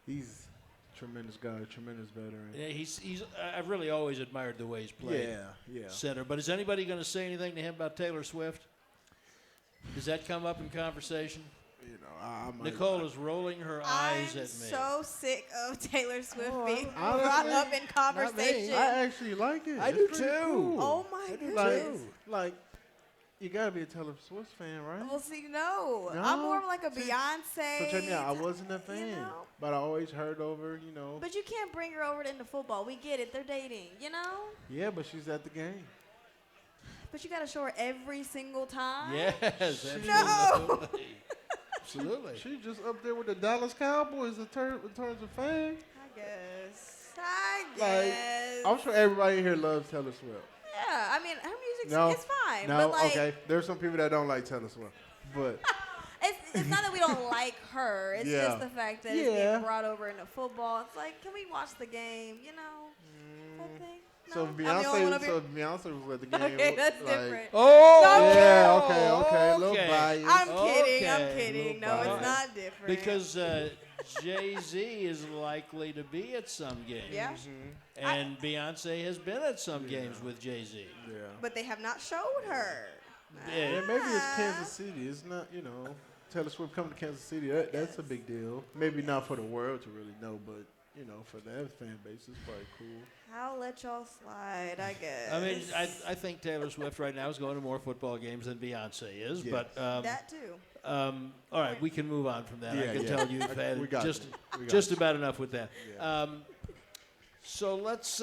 [SPEAKER 3] he's a tremendous guy, tremendous veteran.
[SPEAKER 1] Yeah, he's. I've really always admired the way he's played
[SPEAKER 3] Yeah.
[SPEAKER 1] center. But is anybody going to say anything to him about Taylor Swift? Does that come up in conversation?
[SPEAKER 3] You know, I might,
[SPEAKER 1] Nicole is rolling her eyes
[SPEAKER 2] I'm
[SPEAKER 1] at me.
[SPEAKER 2] so sick of Taylor Swift
[SPEAKER 3] Oh,
[SPEAKER 2] being
[SPEAKER 3] honestly,
[SPEAKER 2] brought up in conversation.
[SPEAKER 3] I actually like it.
[SPEAKER 1] I
[SPEAKER 3] It's
[SPEAKER 1] do
[SPEAKER 3] pretty
[SPEAKER 1] too.
[SPEAKER 3] Cool.
[SPEAKER 2] Oh my goodness.
[SPEAKER 3] Like, you gotta be a Taylor Swift fan, right?
[SPEAKER 2] Well, see, no.
[SPEAKER 3] No?
[SPEAKER 2] I'm more of like a
[SPEAKER 3] See,
[SPEAKER 2] Beyonce.
[SPEAKER 3] So check me out. I wasn't a fan,
[SPEAKER 2] know?
[SPEAKER 3] but I always heard over.
[SPEAKER 2] But you can't bring her over into football. We get it. They're dating,
[SPEAKER 3] Yeah, but she's at the game.
[SPEAKER 2] But you got to show her every single time.
[SPEAKER 1] Yes, absolutely.
[SPEAKER 2] No.
[SPEAKER 1] Absolutely.
[SPEAKER 3] She's just up there with the Dallas Cowboys in terms of fame.
[SPEAKER 2] I guess.
[SPEAKER 3] I'm sure everybody here loves Taylor Swift.
[SPEAKER 2] Yeah, I mean, her music's
[SPEAKER 3] No,
[SPEAKER 2] it's fine.
[SPEAKER 3] No,
[SPEAKER 2] but like,
[SPEAKER 3] okay. There's some people that don't like Taylor Swift, but
[SPEAKER 2] it's not that we don't like her. It's
[SPEAKER 3] Yeah.
[SPEAKER 2] just the fact that it's
[SPEAKER 3] Yeah.
[SPEAKER 2] being brought over into football. It's like, can we watch the game? Whole thing.
[SPEAKER 3] so
[SPEAKER 2] No?
[SPEAKER 3] if
[SPEAKER 2] I'm the only one up here?
[SPEAKER 3] Beyonce was at the game.
[SPEAKER 2] Okay, that's
[SPEAKER 3] like,
[SPEAKER 2] different.
[SPEAKER 1] Oh,
[SPEAKER 3] Yeah, okay. A little
[SPEAKER 1] okay.
[SPEAKER 3] biased.
[SPEAKER 2] I'm kidding. I'm
[SPEAKER 1] Okay,
[SPEAKER 2] kidding. No,
[SPEAKER 3] little
[SPEAKER 2] it's
[SPEAKER 3] biased.
[SPEAKER 2] not different.
[SPEAKER 1] Because Jay-Z is likely to be at some games.
[SPEAKER 2] Yeah.
[SPEAKER 1] And Beyonce has been at some games with Jay-Z.
[SPEAKER 3] Yeah.
[SPEAKER 2] But they have not showed her.
[SPEAKER 1] Yeah.
[SPEAKER 3] Yeah, maybe it's Kansas City. It's not, Taylor Swift coming to Kansas City. That's a big deal. Maybe not for the world to really know, but for that fan base, it's probably cool.
[SPEAKER 2] I'll let y'all slide, I guess.
[SPEAKER 1] I mean, I think Taylor Swift right now is going to more football games than Beyonce is.
[SPEAKER 3] Yes.
[SPEAKER 1] But
[SPEAKER 2] that too.
[SPEAKER 1] all right, we can move on from that. I
[SPEAKER 3] Yeah,
[SPEAKER 1] can
[SPEAKER 3] yeah.
[SPEAKER 1] tell you've had
[SPEAKER 3] We got
[SPEAKER 1] just
[SPEAKER 3] you. We got
[SPEAKER 1] just
[SPEAKER 3] you.
[SPEAKER 1] about enough with that.
[SPEAKER 3] Yeah.
[SPEAKER 1] So let's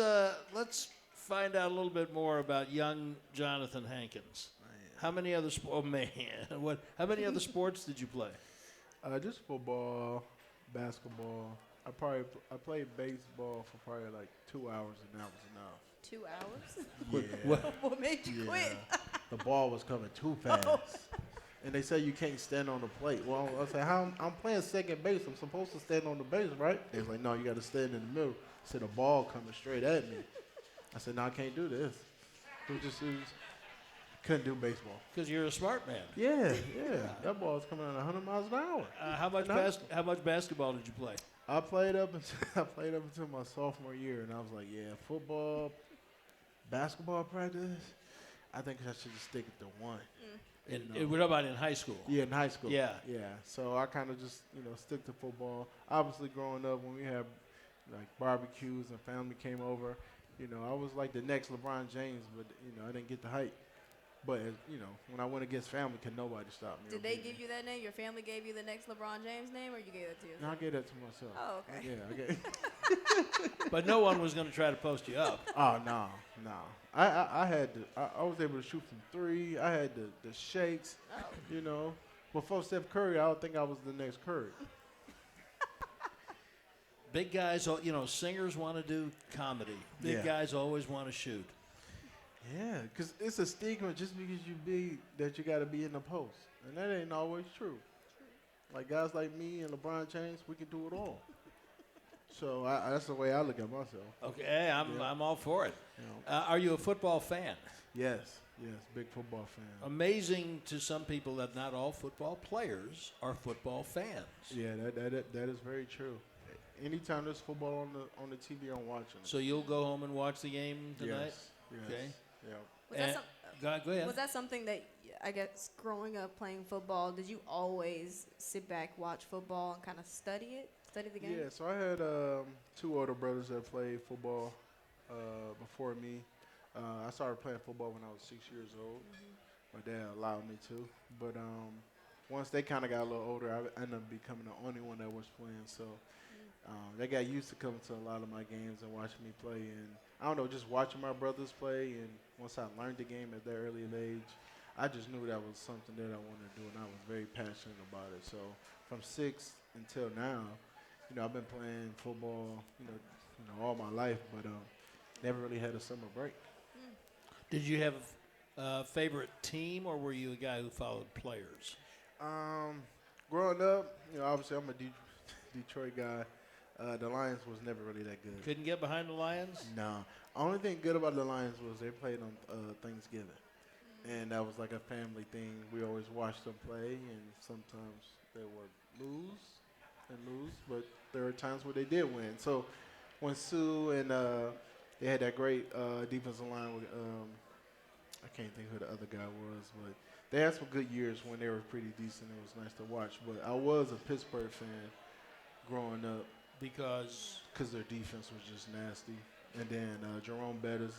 [SPEAKER 1] find out a little bit more about young Jonathan Hankins. How many other How many other sports did you play?
[SPEAKER 3] Just football, basketball. I played baseball for probably like 2 hours, and that was enough.
[SPEAKER 2] 2 hours?
[SPEAKER 3] Yeah.
[SPEAKER 2] What made you quit?
[SPEAKER 3] The ball was coming too fast. And they say you can't stand on the plate. Well, I said, I'm playing second base. I'm supposed to stand on the base, right? They was like, no, you got to stand in the middle. I said, the ball coming straight at me. I said, no, I can't do this. Couldn't do baseball.
[SPEAKER 1] Because you're a smart man.
[SPEAKER 3] Yeah. That ball was coming at 100 miles an hour.
[SPEAKER 1] How much basketball did you play?
[SPEAKER 3] I played up until my sophomore year, and I was like, yeah, football, basketball practice, I think I should just stick it to one.
[SPEAKER 1] What about in high school?
[SPEAKER 3] Yeah, in high school.
[SPEAKER 1] Yeah.
[SPEAKER 3] So I kind of just, stick to football. Obviously, growing up, when we had, like, barbecues and family came over, I was like the next LeBron James, but, I didn't get the hype. But, when I went against family, could nobody stop me.
[SPEAKER 2] Did they give you that name? Your family gave you the next LeBron James name, or you gave it to yourself?
[SPEAKER 3] No, I gave that to myself.
[SPEAKER 2] Oh, okay.
[SPEAKER 3] Yeah, I gave.
[SPEAKER 1] But no one was going to try to post you up.
[SPEAKER 3] Oh, no. I was able to shoot from three. I had the shakes, Before Steph Curry, I don't think I was the next Curry.
[SPEAKER 1] Big guys, singers want to do comedy. Big guys always want to shoot.
[SPEAKER 3] Yeah, because it's a stigma just because you got to be in the post. And that ain't always true. Like guys like me and LeBron James, we can do it all. So that's the way I look at myself.
[SPEAKER 1] Okay, I'm all for it. Are you a football fan?
[SPEAKER 3] Yes, big football fan.
[SPEAKER 1] Amazing to some people that not all football players are football fans.
[SPEAKER 3] Yeah, that is very true. Anytime there's football on the TV, I'm watching it.
[SPEAKER 1] So you'll go home and watch the game tonight?
[SPEAKER 3] Yes.
[SPEAKER 1] Okay.
[SPEAKER 3] Yeah.
[SPEAKER 1] Go ahead.
[SPEAKER 2] Was that something that, I guess, growing up playing football, did you always sit back, watch football, and kind of study the game?
[SPEAKER 3] Yeah, so I had 2 older brothers that played football before me. I started playing football when I was 6 years old. My dad allowed me to. But once they kind of got a little older, I ended up becoming the only one that was playing. So they got used to coming to a lot of my games and watching me play. And I don't know, just watching my brothers play. And once I learned the game at that early age, I just knew that was something that I wanted to do. And I was very passionate about it. So from 6 until now, I've been playing football, all my life, but never really had a summer break.
[SPEAKER 1] Did you have a favorite team, or were you a guy who followed players?
[SPEAKER 3] Growing up, obviously I'm a Detroit guy. The Lions was never really that good.
[SPEAKER 1] Couldn't get behind the Lions?
[SPEAKER 3] No. Only thing good about the Lions was they played on Thanksgiving, and that was like a family thing. We always watched them play, and sometimes they would lose, but there were times where they did win. So when Sue and they had that great defensive line with I can't think who the other guy was, but they had some good years when they were pretty decent. It was nice to watch. But I was a Pittsburgh fan growing up
[SPEAKER 1] Because
[SPEAKER 3] their defense was just nasty. And then Jerome Bettis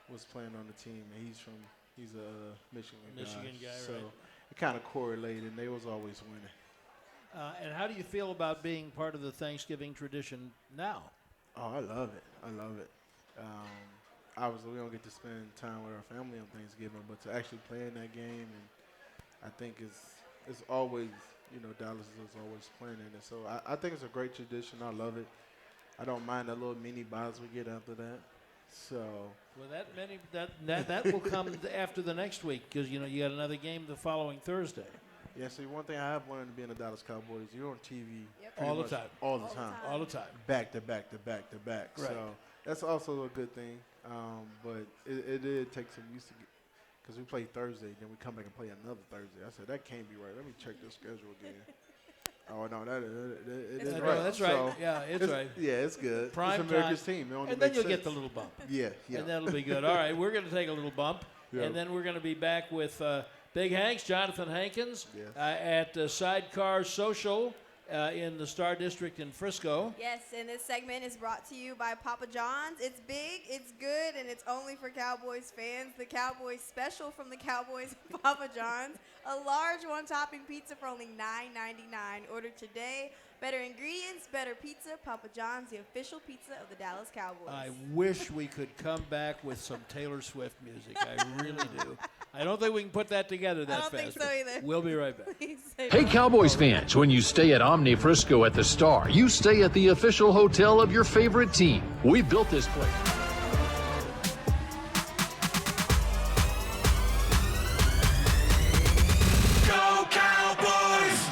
[SPEAKER 3] was playing on the team, and he's a Michigan guy. So
[SPEAKER 1] right.
[SPEAKER 3] it kind of correlated, and they was always winning.
[SPEAKER 1] And how do you feel about being part of the Thanksgiving tradition now?
[SPEAKER 3] Oh, I love it. I love it. Obviously, we don't get to spend time with our family on Thanksgiving, but to actually play in that game, and I think it's always, Dallas is always playing in it. So I think it's a great tradition. I love it. I don't mind the little mini buys we get after that. So
[SPEAKER 1] That will come after the next week because you got another game the following Thursday.
[SPEAKER 3] yeah. See, one thing I have wanted to be in the Dallas Cowboys. You're on TV
[SPEAKER 2] Yep.
[SPEAKER 3] pretty
[SPEAKER 1] All the
[SPEAKER 3] much
[SPEAKER 1] time.
[SPEAKER 3] all the time,
[SPEAKER 1] All the time.
[SPEAKER 3] back to back to back to back.
[SPEAKER 1] Right.
[SPEAKER 3] So that's also a good thing. But it did take some use to get, because we play Thursday, then we come back and play another Thursday. I said that can't be right. Let me check the schedule again. Oh no, it is
[SPEAKER 2] That's
[SPEAKER 3] right.
[SPEAKER 1] That's right.
[SPEAKER 3] So
[SPEAKER 1] Yeah, it's right.
[SPEAKER 3] Yeah, it's good.
[SPEAKER 1] Prime
[SPEAKER 3] it's America's
[SPEAKER 1] time.
[SPEAKER 3] team. It only
[SPEAKER 1] And then
[SPEAKER 3] makes
[SPEAKER 1] you'll get
[SPEAKER 3] sense.
[SPEAKER 1] the little bump.
[SPEAKER 3] Yeah.
[SPEAKER 1] And that'll be good. All right, we're going to take a little bump,
[SPEAKER 3] Yeah.
[SPEAKER 1] and then we're going to be back with Big Hanks, Jonathan Hankins,
[SPEAKER 3] Yes.
[SPEAKER 1] at Sidecar Social in the Star District in Frisco.
[SPEAKER 2] Yes, and this segment is brought to you by Papa John's. It's big, it's good, and it's only for Cowboys fans. The Cowboys special from the Cowboys and Papa John's. A large one-topping pizza for only $9.99. Order today. Better ingredients, better pizza. Papa John's, the official pizza of the Dallas Cowboys.
[SPEAKER 1] I wish we could come back with some Taylor Swift music. I really do. I don't think we can put that together that fast.
[SPEAKER 2] don't think so
[SPEAKER 1] but
[SPEAKER 2] either.
[SPEAKER 1] We'll be right back.
[SPEAKER 2] Please say
[SPEAKER 6] Hey,
[SPEAKER 2] no.
[SPEAKER 6] Cowboys fans, when you stay at Omni Frisco at the Star, you stay at the official hotel of your favorite team. We built this place.
[SPEAKER 5] Go Cowboys!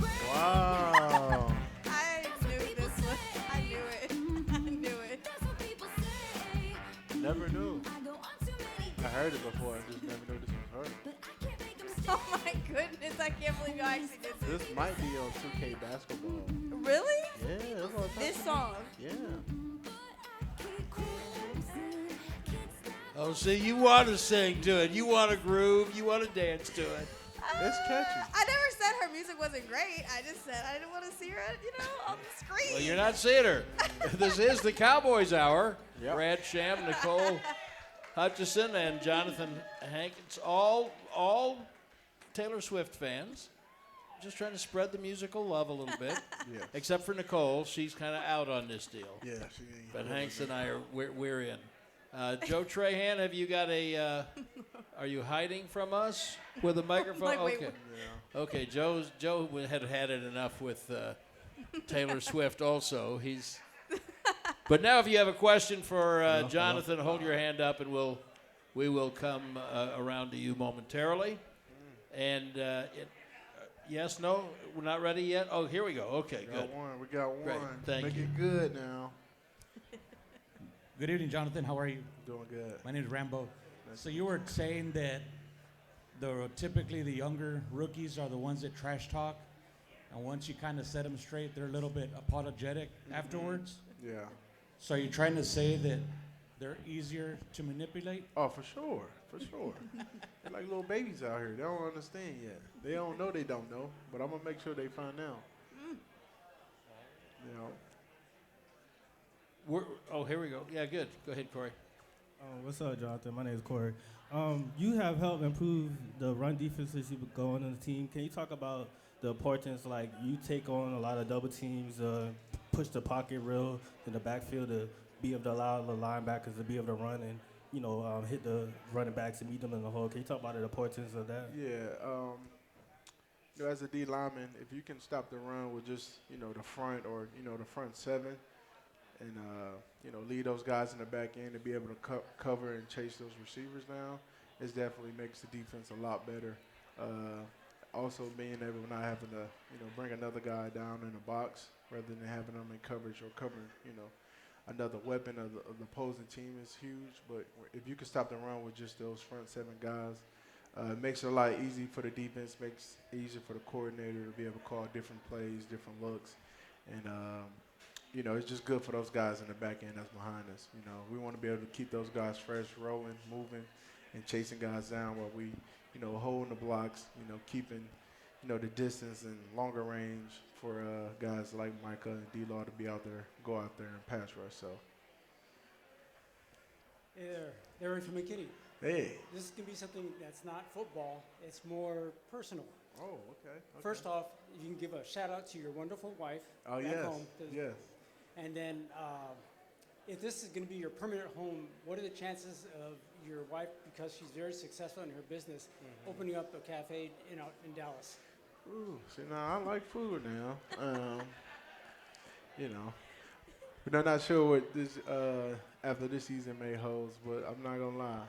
[SPEAKER 3] Wow.
[SPEAKER 2] I knew this one. I knew it. I knew it.
[SPEAKER 3] Never knew. I heard it before. I just never knew this was her.
[SPEAKER 2] Oh my goodness! I can't believe you actually did this.
[SPEAKER 3] This might be on 2K basketball.
[SPEAKER 2] Really?
[SPEAKER 3] Yeah, that's what I'm talking
[SPEAKER 2] This
[SPEAKER 3] about.
[SPEAKER 2] song.
[SPEAKER 3] Yeah.
[SPEAKER 1] Oh, see, you want to sing to it. You want to groove. You want to dance to it.
[SPEAKER 3] It's catchy.
[SPEAKER 2] I never said her music wasn't great. I just said I didn't want to see her, on the screen.
[SPEAKER 1] Well, you're not seeing her. This is the Cowboys Hour.
[SPEAKER 3] Yep.
[SPEAKER 1] Brad Sham, Nicole Hutchison, and Jonathan Hankins, all Taylor Swift fans. Just trying to spread the musical love a little bit.
[SPEAKER 3] Yeah.
[SPEAKER 1] Except for Nicole. She's kind of out on this deal.
[SPEAKER 3] Yeah, she ain't.
[SPEAKER 1] But Hanks and I we're in. Joe Trahan, have you got are you hiding from us with a microphone?
[SPEAKER 2] Like, wait,
[SPEAKER 1] okay.
[SPEAKER 2] what?
[SPEAKER 1] Okay, Joe had it enough with Taylor Swift also. But now if you have a question for Jonathan, hold your hand up and we will come around to you momentarily. And yes, no, we're not ready yet? Oh, here we go. Okay, good.
[SPEAKER 3] We got one.
[SPEAKER 1] Great, thank
[SPEAKER 3] Make
[SPEAKER 1] you.
[SPEAKER 3] it good now.
[SPEAKER 7] Good evening, Jonathan. How are you?
[SPEAKER 3] Doing good.
[SPEAKER 7] My name is Rambo. So you were saying that typically the younger rookies are the ones that trash talk, and once you kind of set them straight, they're a little bit apologetic afterwards.
[SPEAKER 3] Yeah.
[SPEAKER 7] So are you trying to say that they're easier to manipulate?
[SPEAKER 3] Oh, for sure. For sure. They're like little babies out here. They don't understand yet. They don't know they don't know, but I'm going to make sure they find out. You know.
[SPEAKER 1] Here we go. Yeah, good. Go ahead, Corey.
[SPEAKER 8] What's up, Jonathan? My name is Corey. You have helped improve the run defenses you've going on the team. Can you talk about the importance, like you take on a lot of double teams, push the pocket real in the backfield to be able to allow the linebackers to be able to run and, hit the running backs and meet them in the hole. Can you talk about the importance of that?
[SPEAKER 3] Yeah. As a D lineman, if you can stop the run with just, the front or, the front seven, and lead those guys in the back end to be able to cover and chase those receivers down, it definitely makes the defense a lot better. Also being able not having to bring another guy down in the box rather than having them in coverage or covering another weapon of the opposing team is huge. But if you can stop the run with just those front seven guys, it makes it a lot easier for the defense, makes it easier for the coordinator to be able to call different plays, different looks, and it's just good for those guys in the back end that's behind us. We want to be able to keep those guys fresh, rolling, moving, and chasing guys down while we, holding the blocks, keeping, the distance and longer range for guys like Micah and D-Law to be go out there and pass rush. So.
[SPEAKER 9] Hey there, Eric from McKinney.
[SPEAKER 3] Hey.
[SPEAKER 9] This is going to be something that's not football. It's more personal.
[SPEAKER 3] Oh, okay.
[SPEAKER 9] First off, you can give a shout out to your wonderful wife
[SPEAKER 3] Oh,
[SPEAKER 9] back
[SPEAKER 3] yes.
[SPEAKER 9] home.
[SPEAKER 3] Yes.
[SPEAKER 9] And then if this is going to be your permanent home, what are the chances of your wife, because she's very successful in her business, opening up a cafe in Dallas?
[SPEAKER 3] Ooh, see, now I like food now. But I'm not sure what this after this season may hold. But I'm not gonna lie.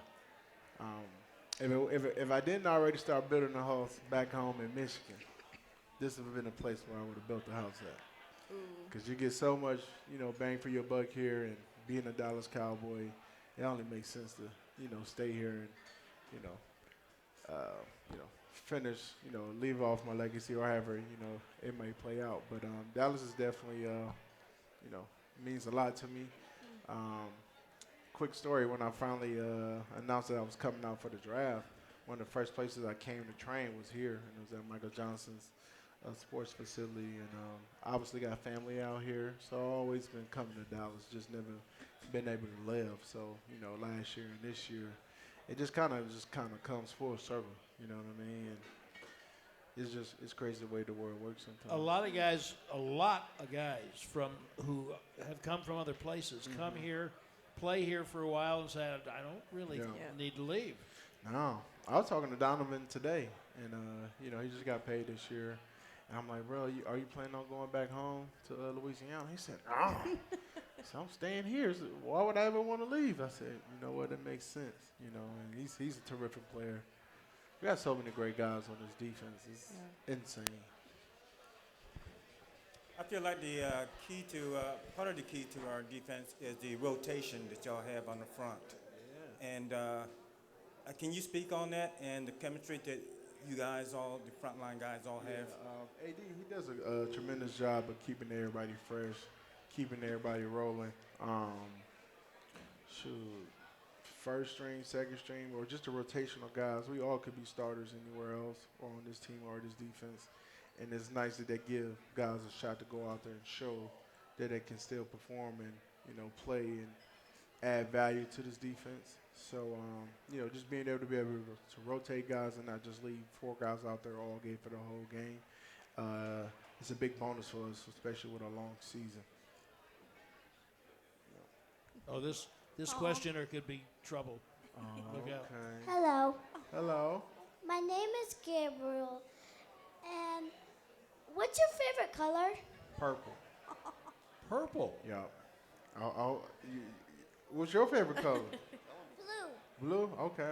[SPEAKER 3] If I didn't already start building a house back home in Michigan, this would have been a place where I would have built the house at. Because you get so much, bang for your buck here, and being a Dallas Cowboy, it only makes sense to, stay here and, finish, leave off my legacy or however, it may play out. But Dallas is definitely, means a lot to me. Quick story, when I finally announced that I was coming out for the draft, one of the first places I came to train was here, and it was at Michael Johnson's sports facility. And obviously got family out here, so I've always been coming to Dallas, just never been able to live. So, last year and this year, it just kind of comes full circle, you know what I mean? And it's crazy the way the world works sometimes.
[SPEAKER 1] A lot of guys who have come from other places come here, play here for a while, and say, I don't really need to leave.
[SPEAKER 3] No. I was talking to Donovan today, and, he just got paid this year. And I'm like, bro, are you planning on going back home to Louisiana? He said, no. So I'm staying here. So why would I ever want to leave? I said, you know what, it makes sense, and he's a terrific player. We got so many great guys on this defense. It's insane.
[SPEAKER 10] I feel like the key to part of the key to our defense is the rotation that y'all have on the front. Yeah. And can you speak on that and the chemistry that you guys all, the frontline guys all have?
[SPEAKER 3] AD, he does a tremendous job of keeping everybody fresh, keeping everybody rolling. First string, second string, or just the rotational guys. We all could be starters anywhere else or on this team or this defense. And it's nice that they give guys a shot to go out there and show that they can still perform and, play and add value to this defense. So, just being able to rotate guys and not just leave 4 guys out there all game for the whole game, it's a big bonus for us, especially with a long season.
[SPEAKER 1] Oh, this questioner could be trouble. Look out.
[SPEAKER 3] Okay.
[SPEAKER 11] Hello.
[SPEAKER 3] Hello.
[SPEAKER 11] My name is Gabriel. And what's your favorite color?
[SPEAKER 3] Purple.
[SPEAKER 1] Purple.
[SPEAKER 3] Yeah. What's your favorite color?
[SPEAKER 11] Blue.
[SPEAKER 3] Blue? Okay.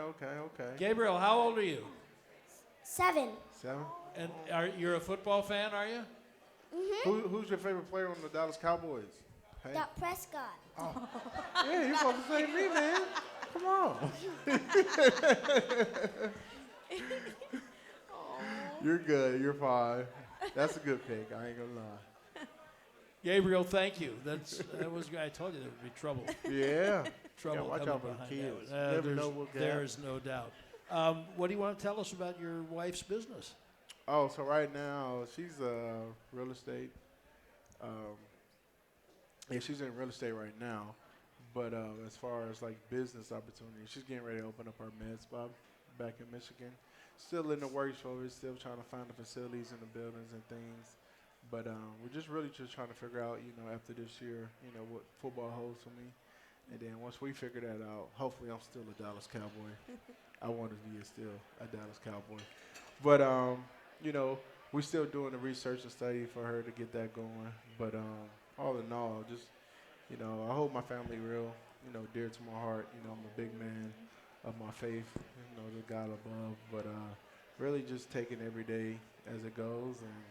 [SPEAKER 1] Gabriel, how old are you?
[SPEAKER 11] 7.
[SPEAKER 3] 7?
[SPEAKER 1] And you're a football fan, are you?
[SPEAKER 11] Mm-hmm.
[SPEAKER 3] Who's your favorite player on the Dallas Cowboys? Hey?
[SPEAKER 11] Dak Prescott.
[SPEAKER 3] Oh. Yeah, you're supposed to say me, man. Come on. You're good. You're fine. That's a good pick. I ain't gonna lie.
[SPEAKER 1] Gabriel, thank you. That was. I told you there would be trouble.
[SPEAKER 3] Yeah.
[SPEAKER 1] Trouble.
[SPEAKER 3] Watch
[SPEAKER 1] coming
[SPEAKER 3] out for the
[SPEAKER 1] behind
[SPEAKER 3] kids.
[SPEAKER 1] that.
[SPEAKER 3] Never know what can happen.
[SPEAKER 1] There is no doubt. What do you want to tell us about your wife's business?
[SPEAKER 3] Oh, so right now she's real estate. She's in real estate right now. But as far as like business opportunities, she's getting ready to open up her med spa back in Michigan. Still in the works for it. Still trying to find the facilities and the buildings and things. But we're just trying to figure out, after this year, what football holds for me. And then once we figure that out, hopefully I'm still a Dallas Cowboy. I want to be still a Dallas Cowboy. But, we're still doing the research and study for her to get that going. But all in all, just, I hold my family real, dear to my heart. I'm a big man of my faith, the God above. But really just taking every day as it goes and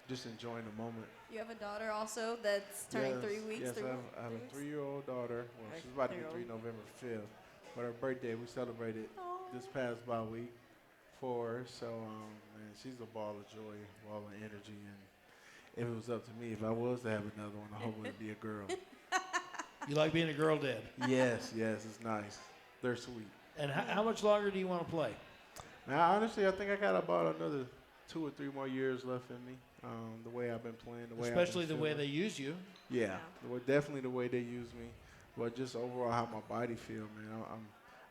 [SPEAKER 3] just enjoying the moment.
[SPEAKER 2] You have a daughter also that's turning 3 weeks.
[SPEAKER 3] Yes, I have a 3-year-old daughter. Well, she's about to be 3 November 5th. But her birthday, we celebrated this past bye week for her. So, man, she's a ball of joy, ball of energy. And if it was up to me, if I was to have another one, I hope it would be a girl.
[SPEAKER 1] You like being a girl dad?
[SPEAKER 3] Yes, it's nice. They're sweet.
[SPEAKER 1] And how much longer do you want to play?
[SPEAKER 3] Now, honestly, I think I got about another 2 or 3 more years left in me. The way I've been playing,
[SPEAKER 1] especially the way they use you.
[SPEAKER 3] Yeah, definitely the way they use me. But just overall, how my body feel, man.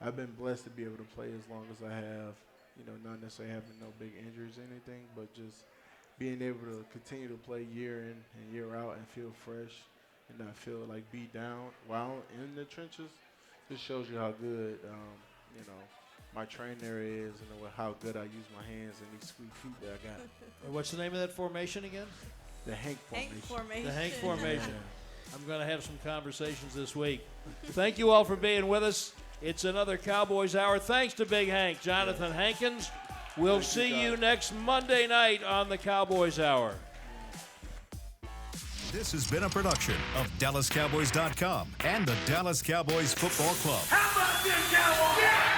[SPEAKER 3] I've been blessed to be able to play as long as I have. Not necessarily having no big injuries or anything, but just being able to continue to play year in and year out and feel fresh and not feel like beat down while in the trenches. Just shows you how good, my training area is and how good I use my hands and these sweet feet that I got.
[SPEAKER 1] And what's the name of that formation again?
[SPEAKER 3] The Hank formation.
[SPEAKER 1] The Hank formation. I'm going to have some conversations this week. Thank you all for being with us. It's another Cowboys Hour. Thanks to Big Hank, Jonathan Hankins. We'll see you next Monday night on the Cowboys Hour.
[SPEAKER 4] This has been a production of DallasCowboys.com and the Dallas Cowboys Football Club.
[SPEAKER 5] How about this, Cowboys? Yeah!